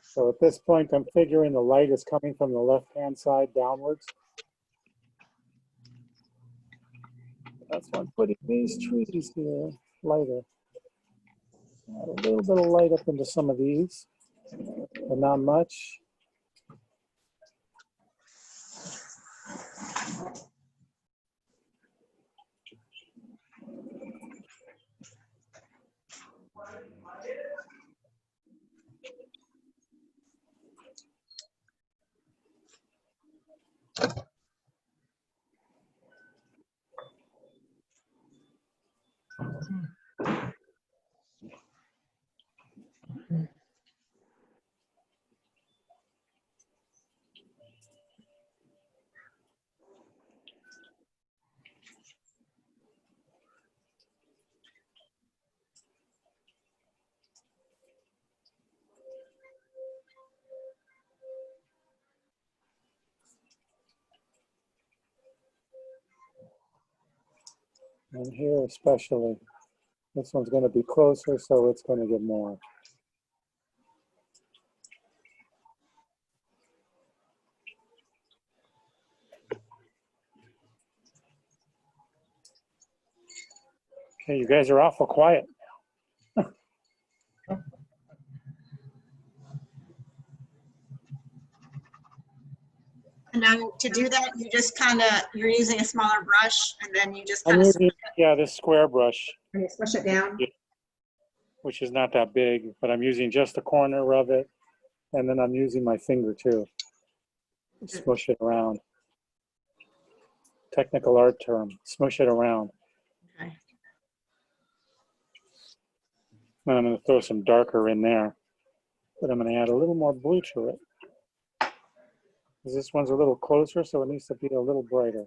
So at this point, I'm figuring the light is coming from the left-hand side downwards. That's why I'm putting these trees here lighter. Add a little bit of light up into some of these, but not much. And here especially, this one's going to be closer, so it's going to get more. Okay, you guys are awful quiet. And now to do that, you just kind of, you're using a smaller brush and then you just I'm kind of, using, yeah, this square brush, Smush it down. which is not that big, but I'm using just the corner of it. And then I'm using my finger too. Smush it around. Technical art term, smush it around. Okay. And I'm going to throw some darker in there, but I'm going to add a little more blue to it. Because this one's a little closer, so it needs to be a little brighter.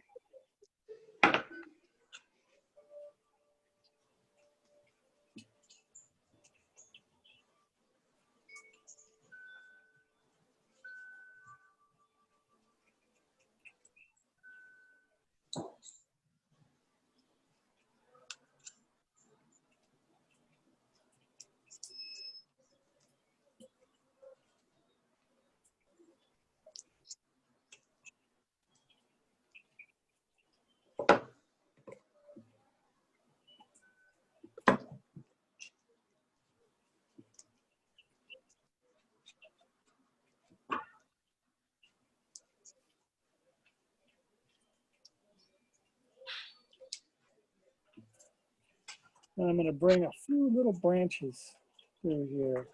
And I'm going to bring a few little branches through here.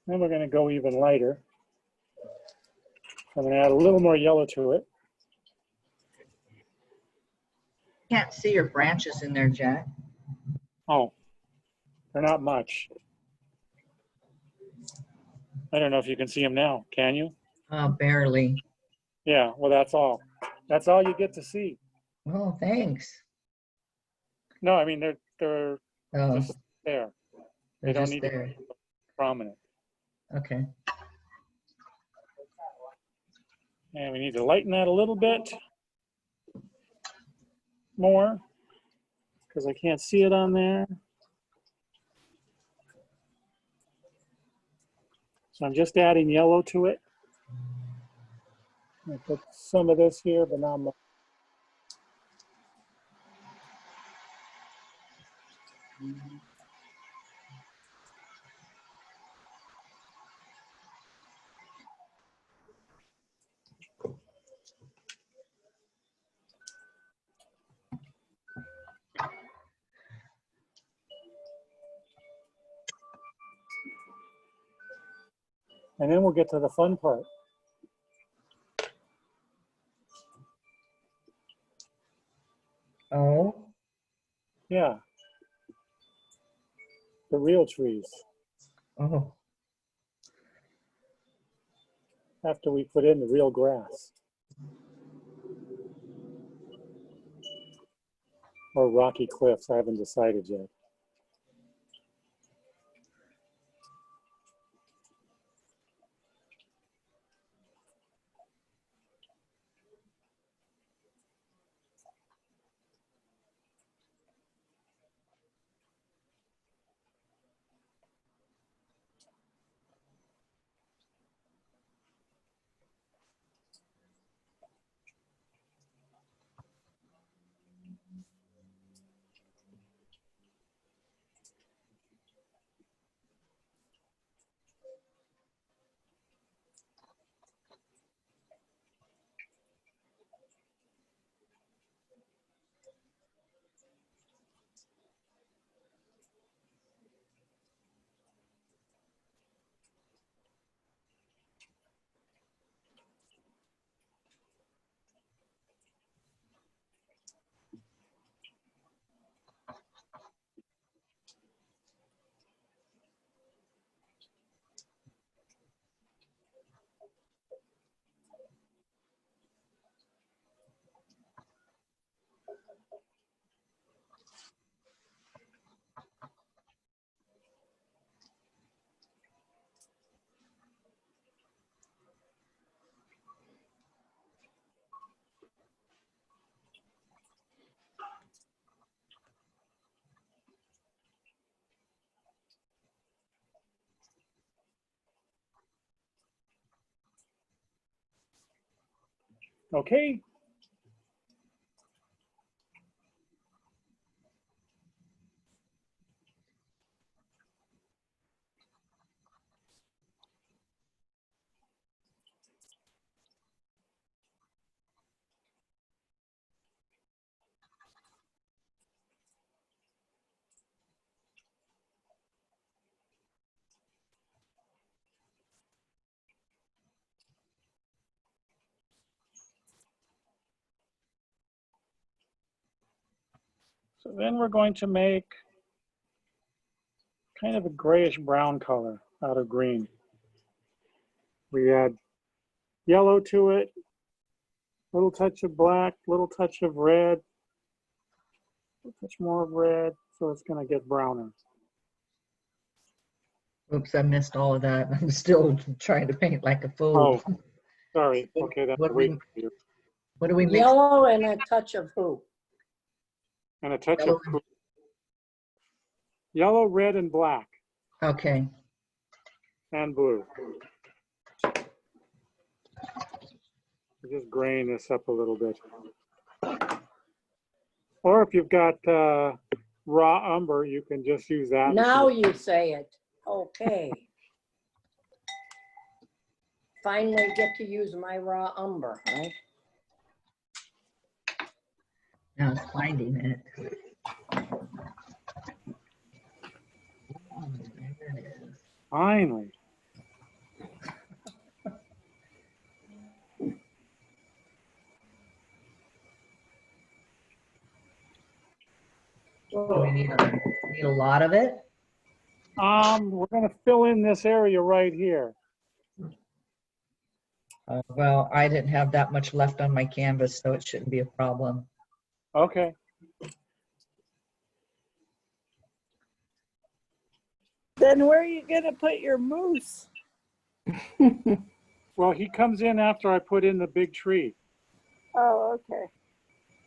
Then we're going to go even lighter. I'm going to add a little more yellow to it. Can't see your branches in there, Jack. Oh, they're not much. I don't know if you can see them now. Can you? Barely. Yeah, well, that's all. That's all you get to see. Oh, thanks. No, I mean, they're Oh, just there. they're They don't just need to there. be prominent. Okay. And we need to lighten that a little bit more because I can't see it on there. So I'm just adding yellow to it. I put some of this here, but not much. And then we'll get to the fun part. Oh, Yeah. The real trees. oh, After we put in the real grass. Or rocky cliffs, I haven't decided yet. Okay. So then we're going to make kind of a grayish brown color out of green. We add yellow to it, little touch of black, little touch of red, a touch more of red, so it's going to get browner. oops, I missed all of that. I'm still trying to paint like a fool. Oh, sorry. Okay, that's What way we- for you. What do we mix? Yellow and a touch of who? And a touch Yellow. of yellow, red, and black, Okay, and blue. Just graying this up a little bit. Or if you've got raw umber, you can just use that. Now you say it. Okay. Finally get to use my raw umber, right? now it's finding it. Oh, there it is. Finally. Do we need a lot of it? We're going to fill in this area right here. Well, I didn't have that much left on my canvas, so it shouldn't be a problem. Okay. Then where are you gonna put your moose? Well, he comes in after I put in the big tree. Oh, okay.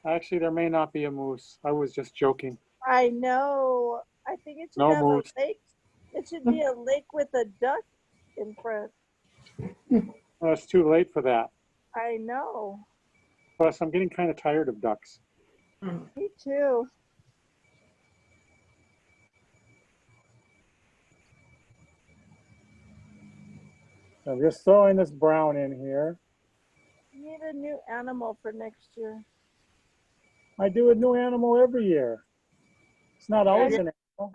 Actually, there may not be a moose. I was just joking. I know. I think it should No have moose. a lake. It should be a lake with a duck in front. Well, it's too late for that. I know. Plus, I'm getting kind of tired of ducks. Me too. I'm just throwing this brown in here. You need a new animal for next year. I do a new animal every year. It's not always an animal.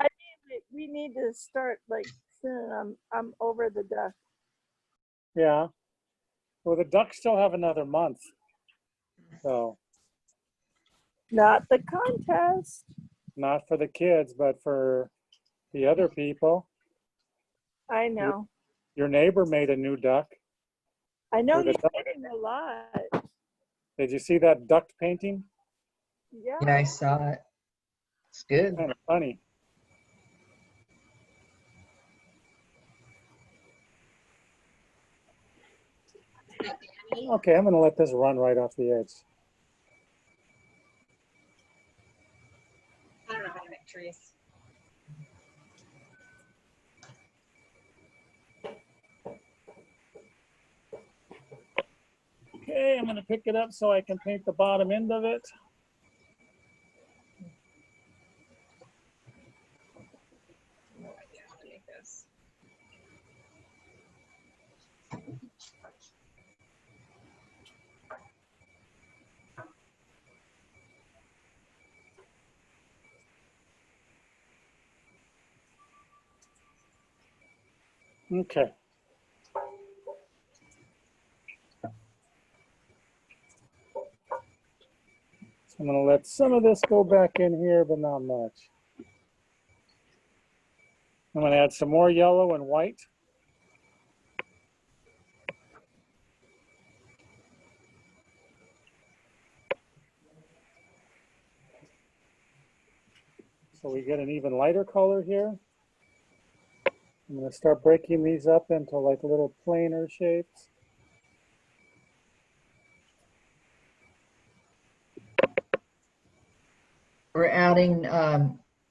We need to start like soon. I'm over the duck. Yeah. Well, the ducks still have another month. So, Not the contest. not for the kids, but for the other people. I know. Your neighbor made a new duck. I know With a he's duck. getting a lot. Did you see that duck painting? Yeah. Yeah, I saw it. It's good. Kind of funny. Okay, I'm going to let this run right off the edge. I don't know how to make trees. Okay, I'm going to pick it up so I can paint the bottom end of it. No idea how to make this. Okay. So I'm going to let some of this go back in here, but not much. I'm going to add some more yellow and white. So we get an even lighter color here. I'm going to start breaking these up into like little planer shapes. We're adding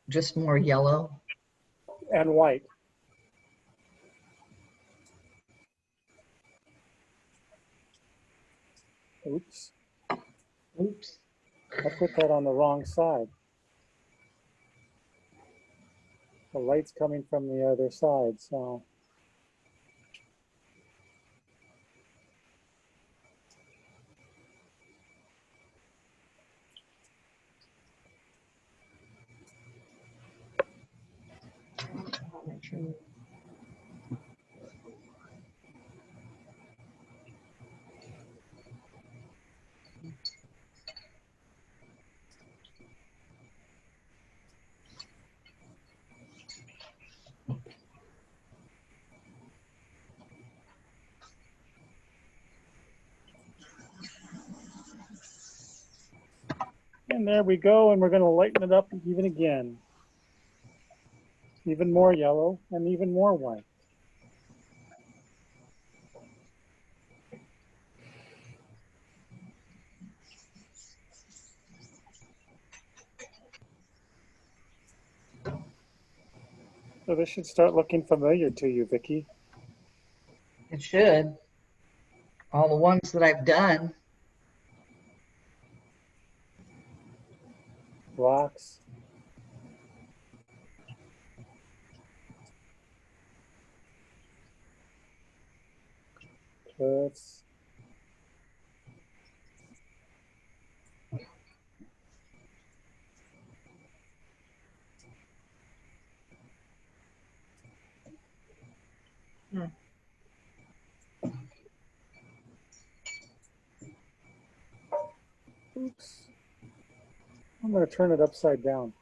just more yellow. And white. Oops, Oops. I put that on the wrong side. The light's coming from the other side, so. And there we go, and we're going to lighten it up even again. Even more yellow and even more white. So this should start looking familiar to you, Vicki. It should. All the ones that I've done. Rocks. Cliffs. Oops. I'm going to turn it upside down.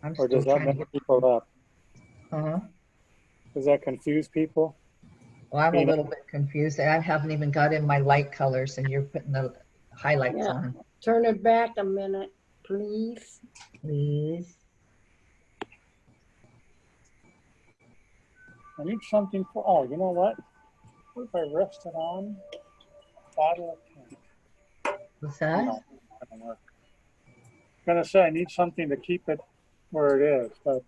I'm Or still does that trying to mess get, people up? uh-huh. Does that confuse people? Well, I'm a You know, little bit confused. I haven't even got in my light colors and you're putting the highlights Yeah. on, Turn it back a minute, please. please. I need something for, oh, you know what? What if I rested on bottle of paint? What's that? No, that doesn't work. Gonna say I need something to keep it where it is, but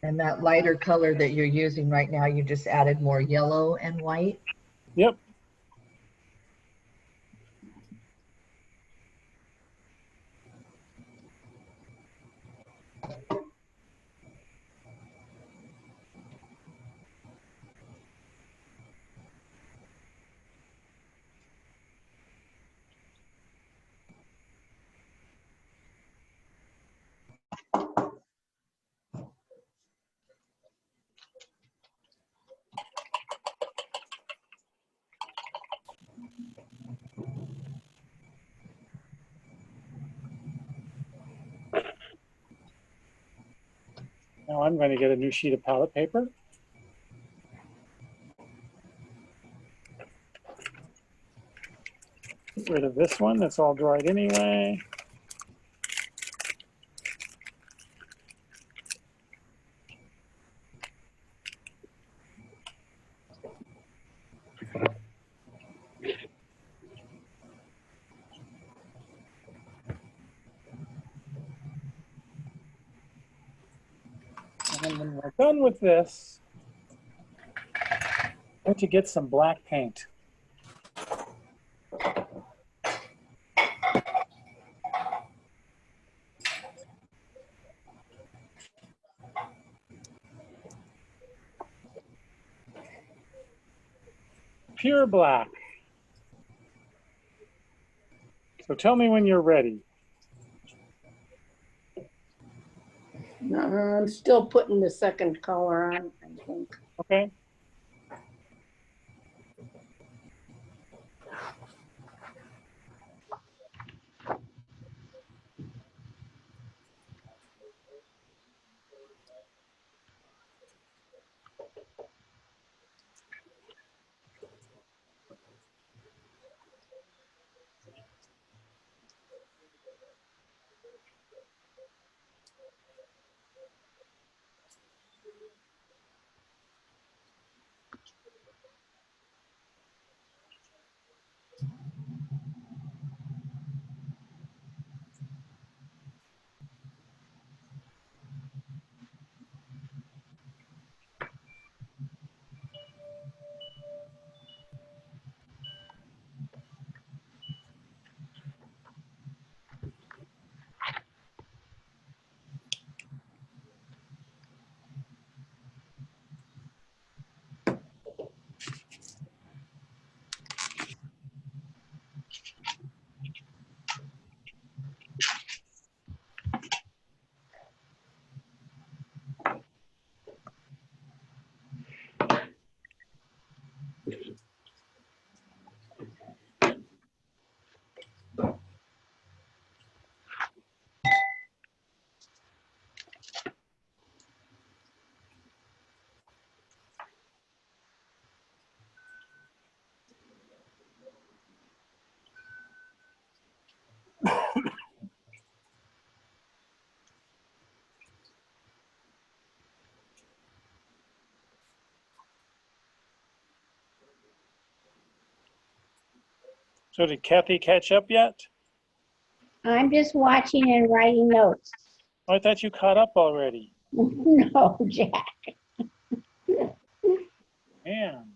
And that lighter color that you're using right now, you just added more yellow and white? yep. Now I'm going to get a new sheet of palette paper. Get rid of this one, that's all dried anyway. And then when we're done with this, I'm going to get some black paint. Pure black. So tell me when you're ready. I'm still putting the second color on, I think. Okay. So did Kathy catch up yet? I'm just watching and writing notes. Oh, I thought you caught up already. No, Jack. Man.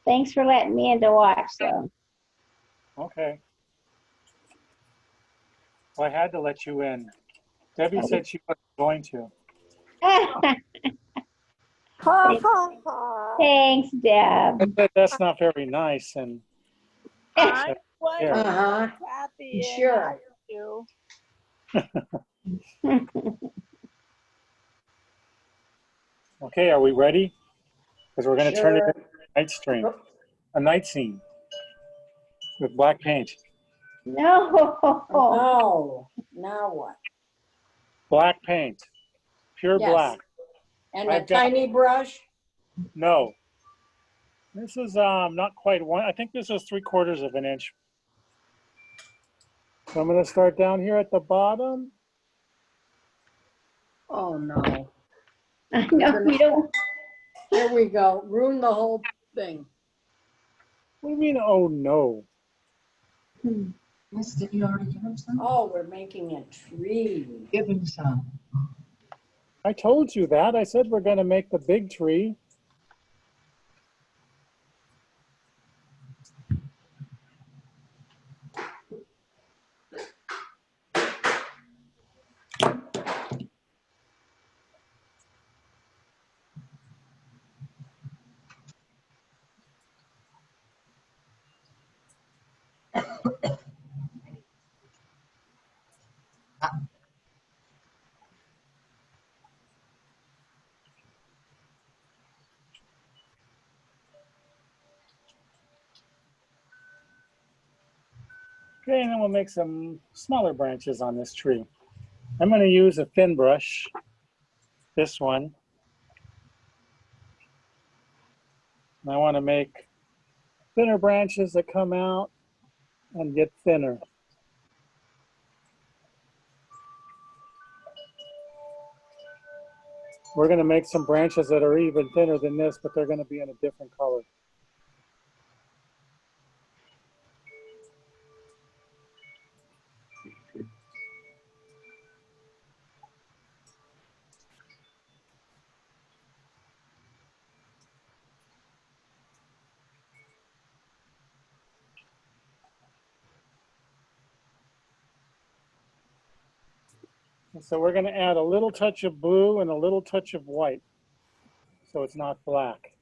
Thanks for letting me in to watch, though. Okay. Well, I had to let you in. Debbie said she wasn't going to. Thanks, Deb. I said that's not very nice, and I was yeah. Uh-huh. Kathy. and Sure. you. Okay, are we ready? because we're going to turn it Sure. into a night scene with black paint. No. No, now what? Black paint, pure Yes. black. And a I've got- tiny brush? No. This is not quite one. I think this is 3/4 of an inch. So I'm going to start down here at the bottom. Oh, no. I know, we don't. Here we go. Ruin the whole thing. What do you mean, oh no? Yes, did you already give him some? Oh, we're making a tree. Give him some. I told you that. I said we're going to make the big tree. Okay, and then we'll make some smaller branches on this tree. I'm going to use a thin brush, this one. And I want to make thinner branches that come out and get thinner. We're going to make some branches that are even thinner than this, but they're going to be in a different color. And so we're going to add a little touch of blue and a little touch of white, so it's not black.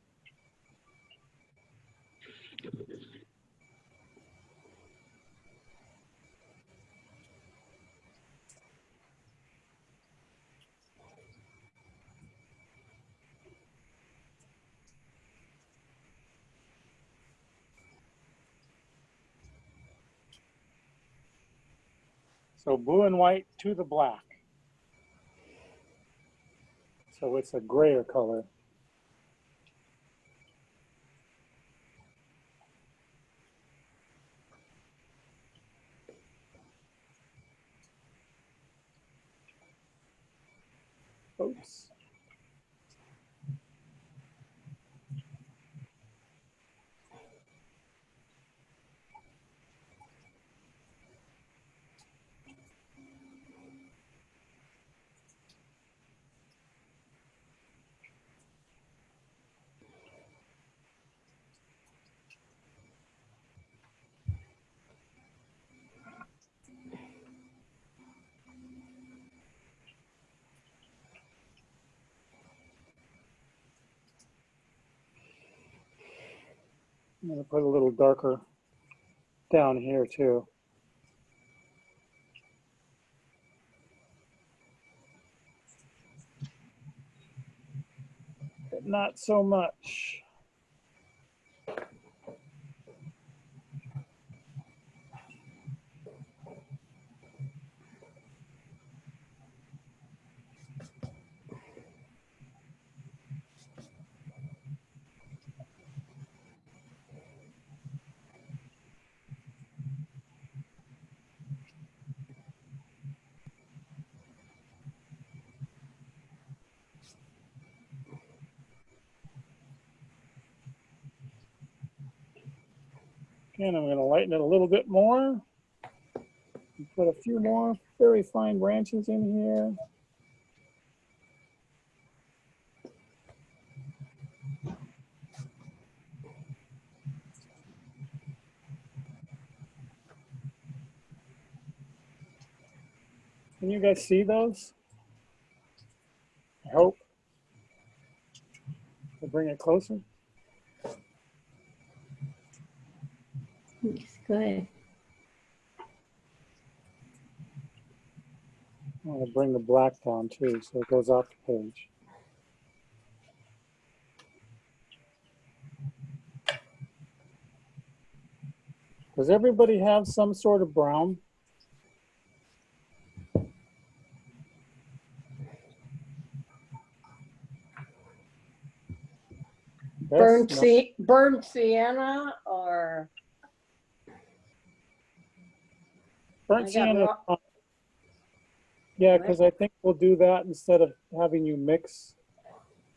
So blue and white to the black. So it's a grayer color. Oops. I'm going to put a little darker down here too. But not so much. Again, I'm going to lighten it a little bit more. And put a few more very fine branches in here. Can you guys see those? I hope. I'll bring it closer. Yes, good. I'm going to bring the black down too, so it goes off the page. Does everybody have some sort of brown? Burnt, Yes, no. burnt sienna or Burnt I got sienna. raw. Yeah, because I think we'll do that instead of having you mix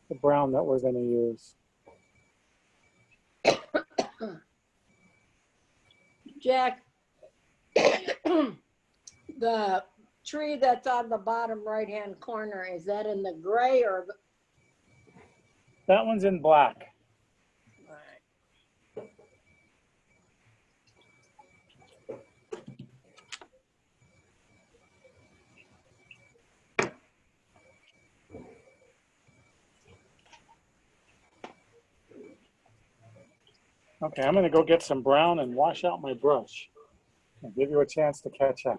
the brown that we're going to use. Jack, the tree that's on the bottom right-hand corner, is that in the gray or? That one's in black. Okay, I'm going to go get some brown and wash out my brush and give you a chance to catch up.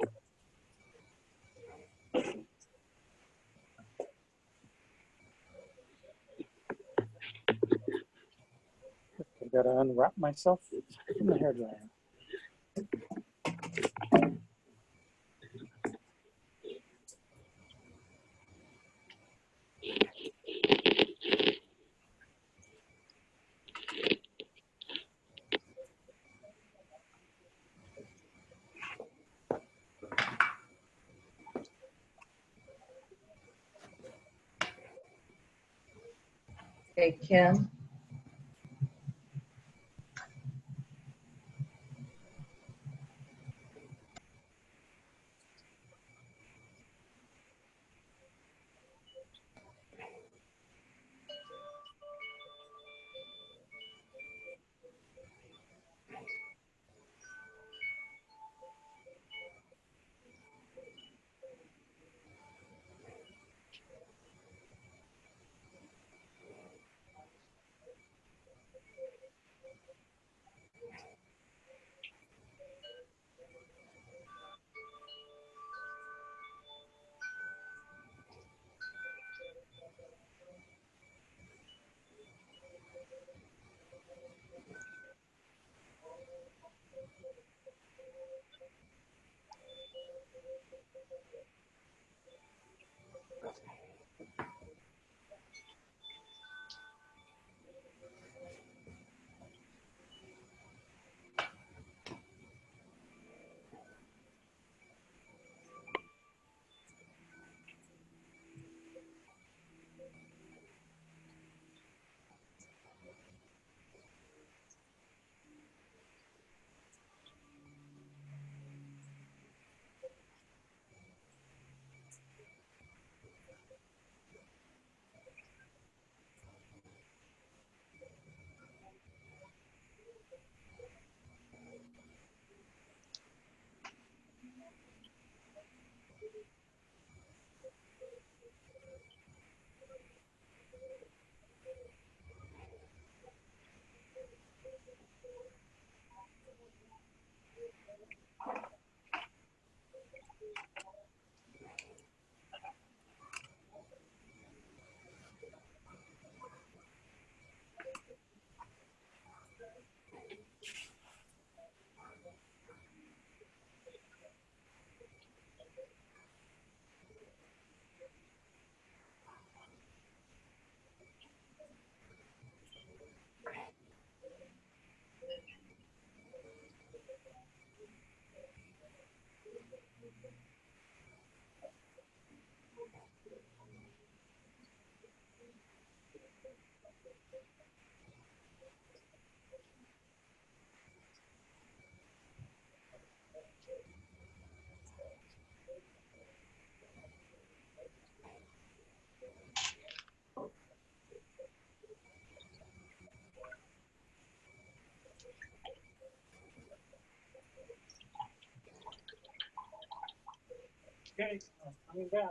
I've got to unwrap myself from the hairdryer. Hey, Kim. Okay, I'm coming back.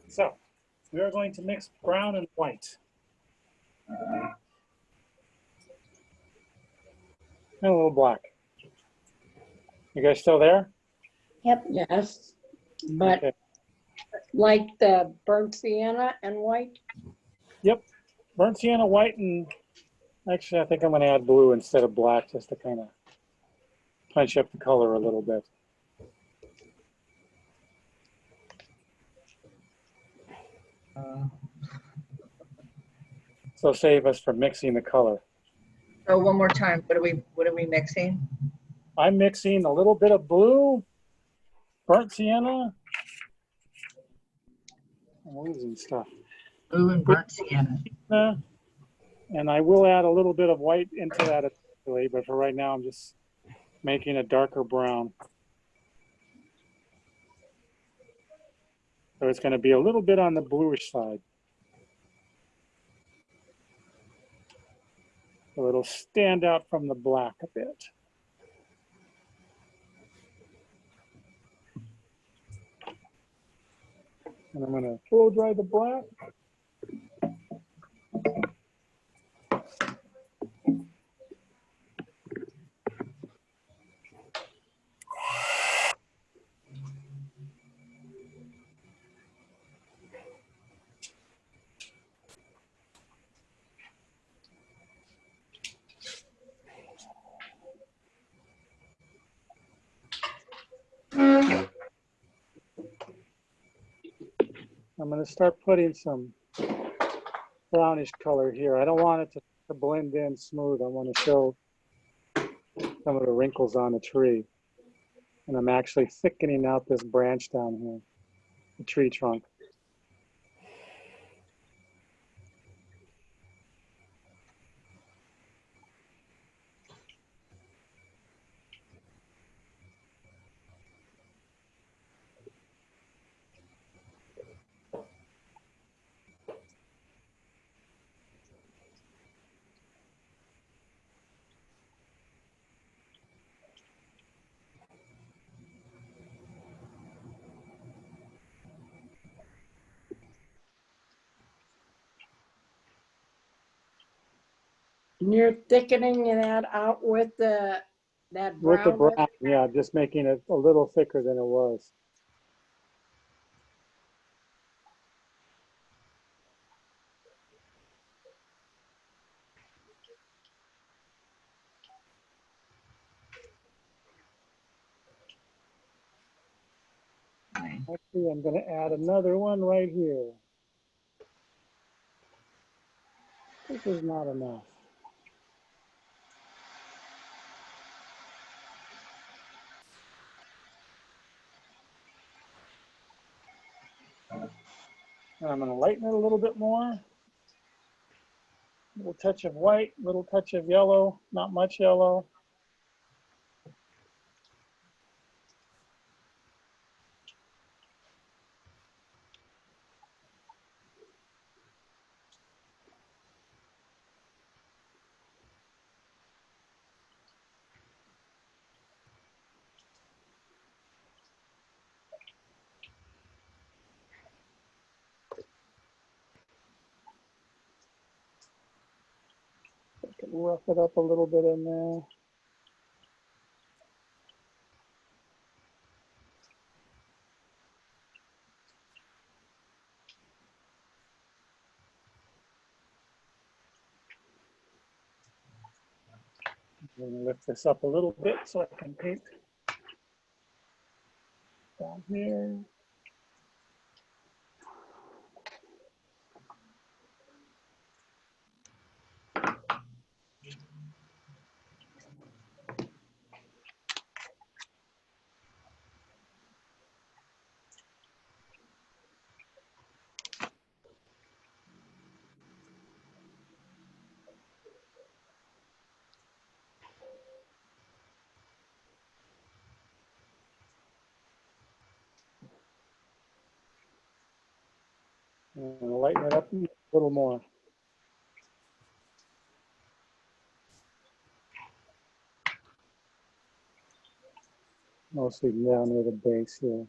So, we are going to mix brown and white. And a little black. You guys still there? Yep. Yes, but Okay. Like the burnt sienna and white? Yep, burnt sienna, white, and actually I think I'm gonna add blue instead of black just to kind of punch up the color a little bit. So save us from mixing the color. So one more time, what are we mixing? I'm mixing a little bit of blue, burnt sienna. I'm losing stuff. Blue and burnt sienna. And I will add a little bit of white into that eventually, but for right now, I'm just making a darker brown. So it's going to be a little bit on the bluish side. So it'll stand out from the black a bit. And I'm going to blow dry the black. I'm going to start putting some brownish color here. I don't want it to blend in smooth. I want to show some of the wrinkles on the tree. And I'm actually thickening out this branch down here, the tree trunk. And you're thickening that out with that With the brown. brown, yeah, just making it a little thicker than it was. Actually, I'm going to add another one right here. This is not enough. And I'm going to lighten it a little bit more. A little touch of white, little touch of yellow, not much yellow. I can rough it up a little bit in there. I'm going to lift this up a little bit so I can paint down here. I'm going to lighten it up a little more. Mostly down near the base here.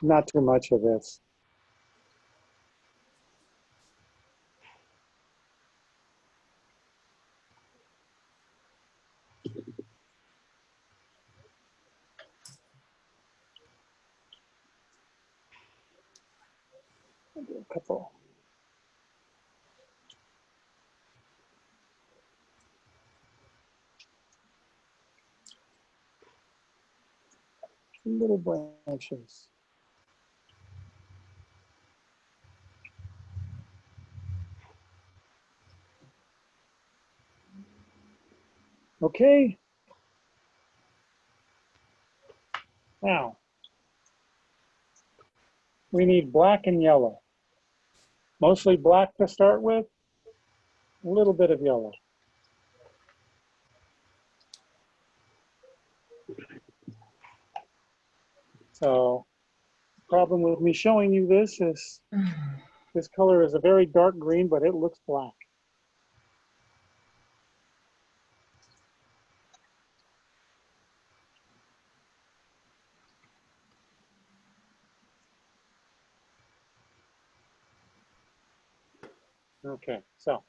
Not too much of this. I'll do a couple. Little branches. Okay. Now, we need black and yellow. Mostly black to start with, a little bit of yellow. So, the problem with me showing you this is this color is a very dark green, but it looks black. Okay, so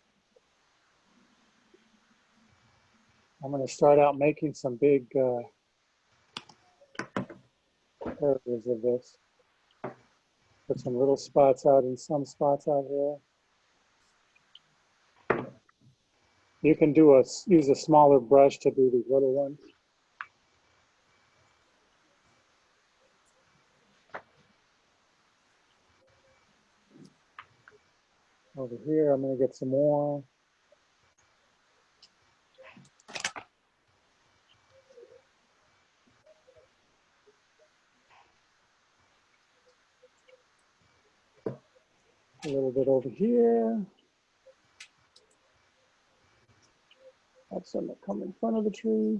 I'm going to start out making some big areas of this. Put some little spots out and some spots out here. You can use a smaller brush to do these little ones. Over here, I'm going to get some more. A little bit over here. Have some that come in front of the tree.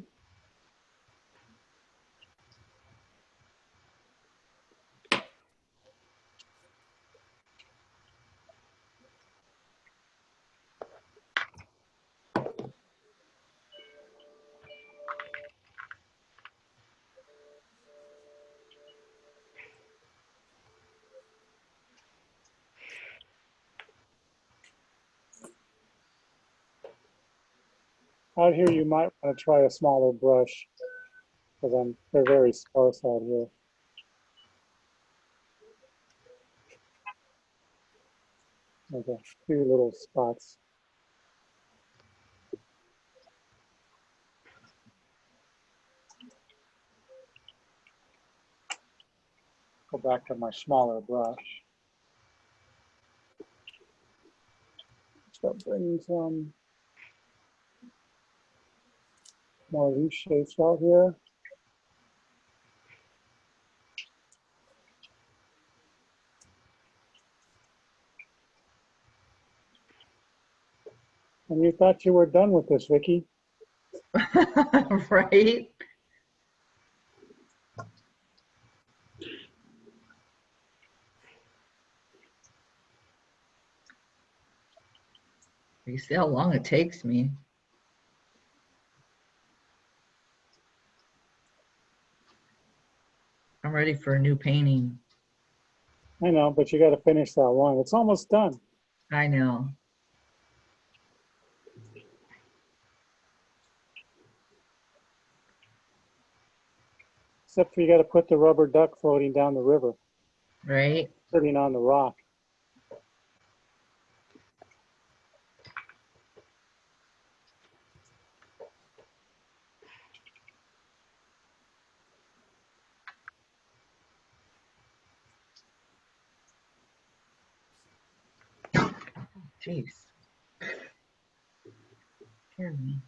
Out here, you might want to try a smaller brush because they're very sparse out here. There's a few little spots. Go back to my smaller brush. Start bringing some more leaf shapes out here. And you thought you were done with this, Vicky. Right? You see how long it takes me. I'm ready for a new painting. I know, but you got to finish that one. It's almost done. I know. Except for you got to put the rubber duck floating down the river, Right? sitting on the rock. Jeez. Hear me.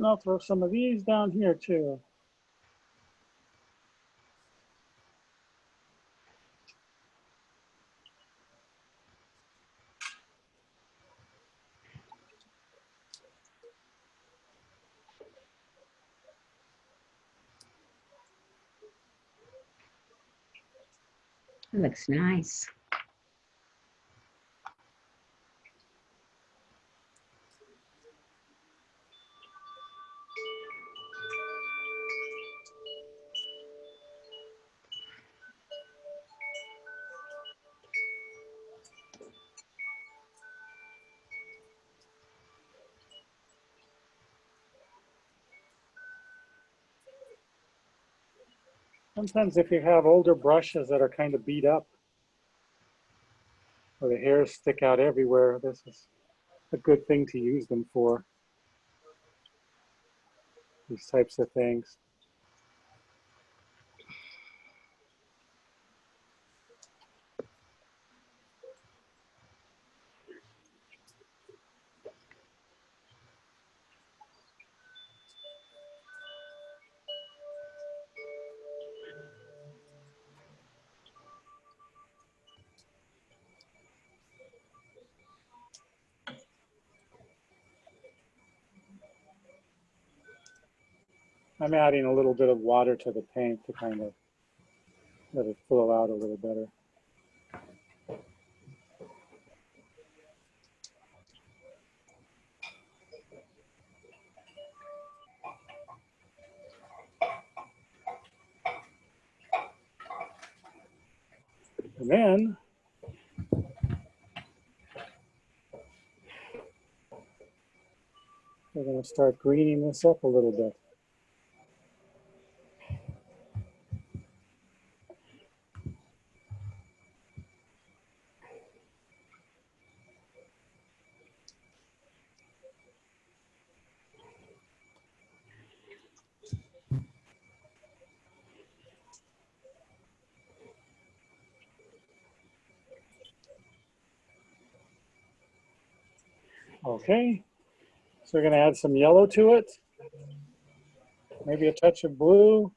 And I'll throw some of these down here too. Looks nice. Sometimes if you have older brushes that are kind of beat up, or the hairs stick out everywhere, this is a good thing to use them for. These types of things. I'm adding a little bit of water to the paint to kind of let it flow out a little better. And then we're going to start greening this up a little bit. Okay, so we're going to add some yellow to it, maybe a touch of blue.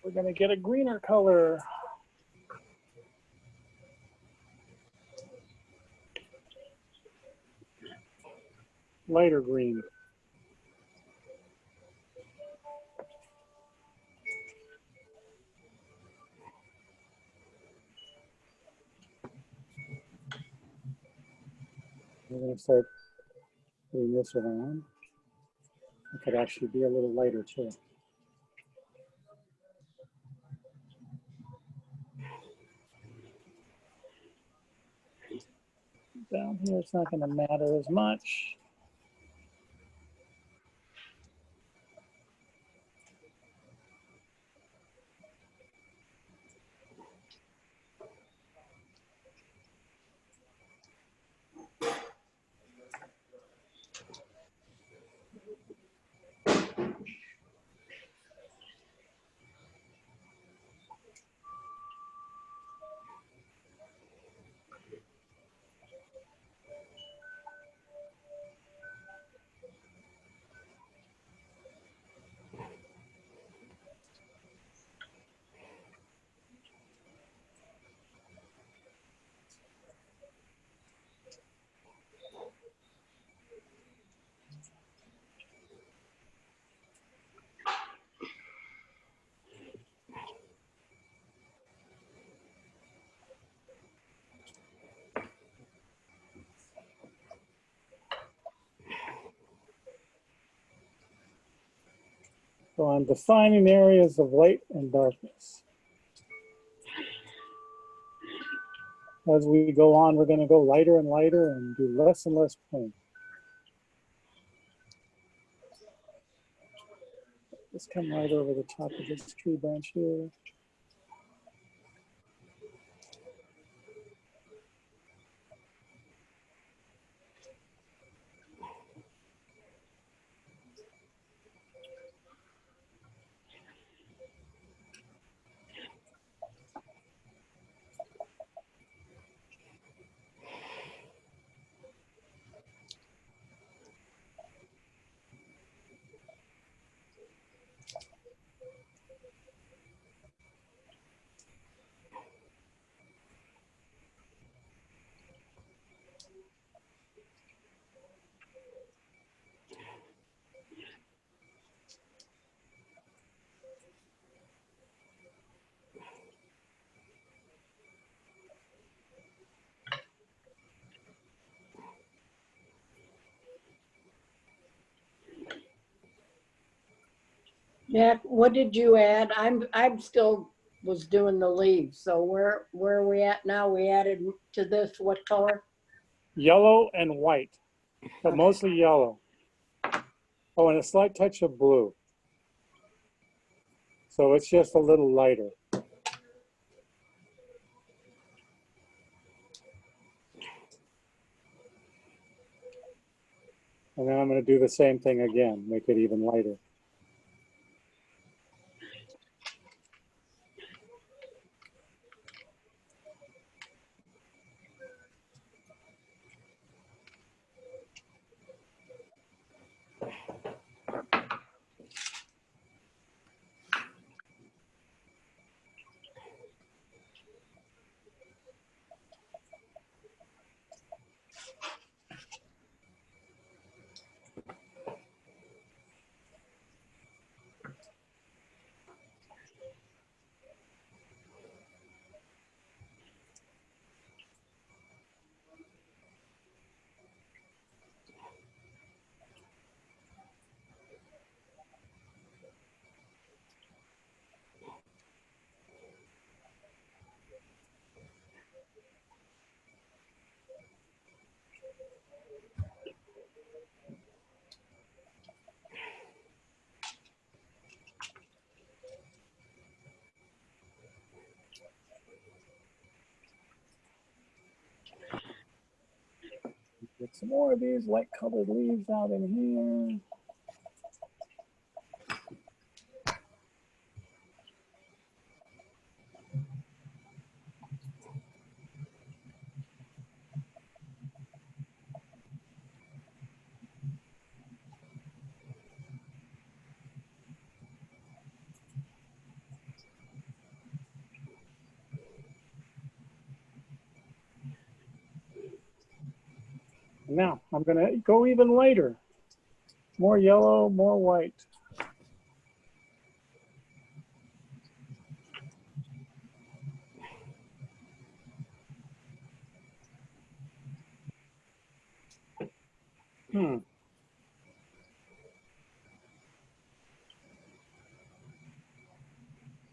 We're going to get a greener color. Lighter green. We're going to start putting this around. It could actually be a little lighter too. Down here, it's not going to matter as much. So I'm defining areas of light and darkness. As we go on, we're going to go lighter and lighter and do less and less paint. Just come right over the top of this tree branch here. Jack, what did you add? I'm still was doing the leaves. So where are we at now? We added to this what color? Yellow and white, but Okay. mostly yellow. Oh, and a slight touch of blue. So it's just a little lighter. And then I'm going to do the same thing again, make it even lighter. Get some more of these light colored leaves out in here. Now I'm going to go even lighter. More yellow, more white. Hmm.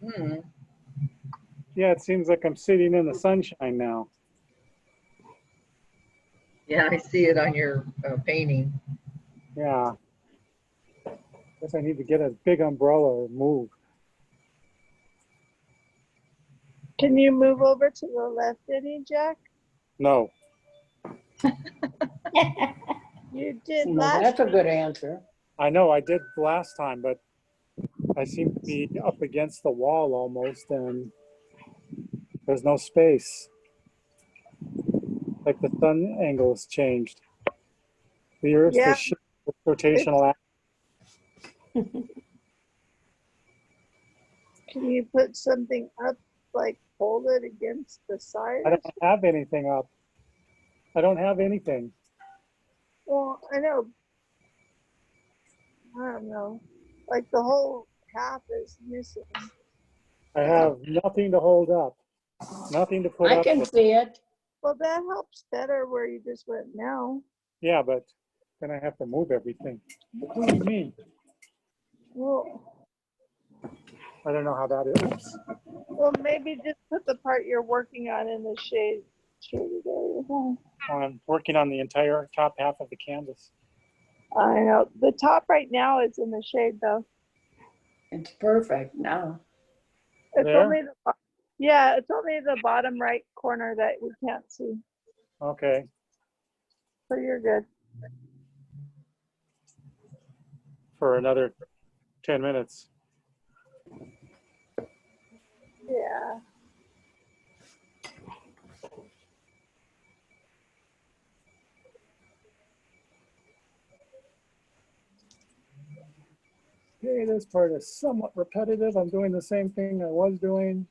Hmm. Yeah, it seems like I'm sitting in the sunshine now. Yeah, I see it on your painting. Yeah. Guess I need to get a big umbrella and move. Can you move over to the left any, Jack? No. You did Well, last. that's a good answer. I know I did last time, but I seem to be up against the wall almost, and there's no space. Like the sun angle has changed. The Earth's Yeah, the shift with rotational axis. can you put something up, like hold it against the side? I don't have anything up. I don't have anything. Well, I know. I don't know. Like the whole half is missing. I have nothing to hold up. Nothing to put I up can with. see it. Well, that helps better where you just went now. Yeah, but then I have to move everything. What do you mean? Well, I don't know how that is. Oops. well, maybe just put the part you're working on in the shaded area. I'm working on the entire top half of the canvas. I know. The top right now is in the shade though. It's perfect now. It's There? only yeah, it's only the bottom right corner that we can't see. Okay. So you're good. For another 10 minutes. Yeah. Okay, this part is somewhat repetitive. I'm doing the same thing I was doing.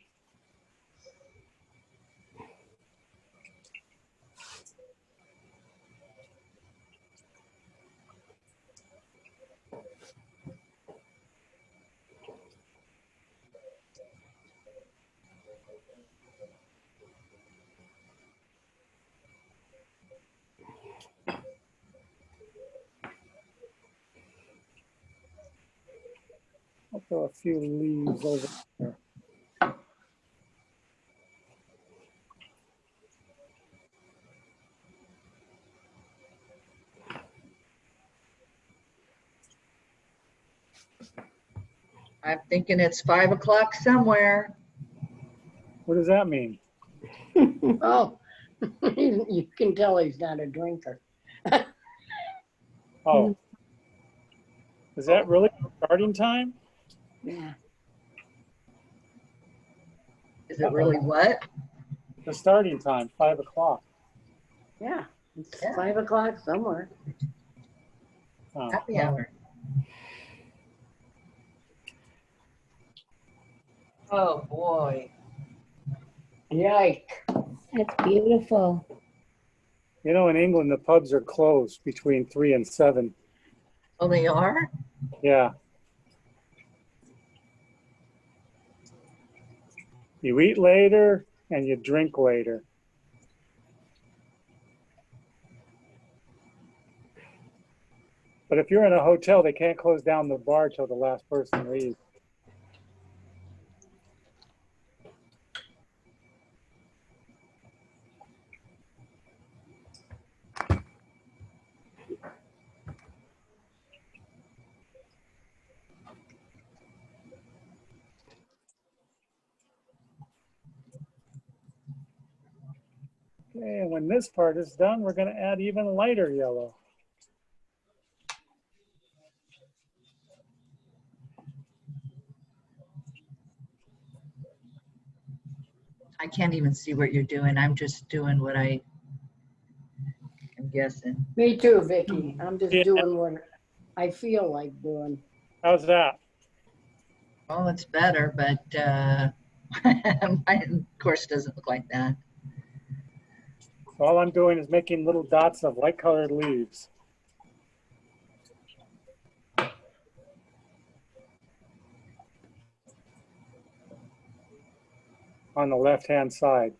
I'll throw a few leaves over there. I'm thinking it's 5 o'clock somewhere. What does that mean? Oh, you can tell he's not a drinker. Oh. Is that really starting time? Yeah. Is it really what? The starting time, 5 o'clock. Yeah, it's Yeah. 5 o'clock somewhere. Oh, Happy hour. Oh, boy. Yike. That's beautiful. you know, in England, the pubs are closed between 3 and 7. Oh, they are? Yeah. You eat later and you drink later. But if you're in a hotel, they can't close down the bar till the last person leaves. Okay, and when this part is done, we're going to add even lighter yellow. I can't even see what you're doing. I'm just doing what I'm guessing. Me too, Vicky. I'm just Yeah. doing what I feel like doing. How's that? Well, it's better, but mine, of course, doesn't look like that. So all I'm doing is making little dots of light colored leaves. On the left-hand side.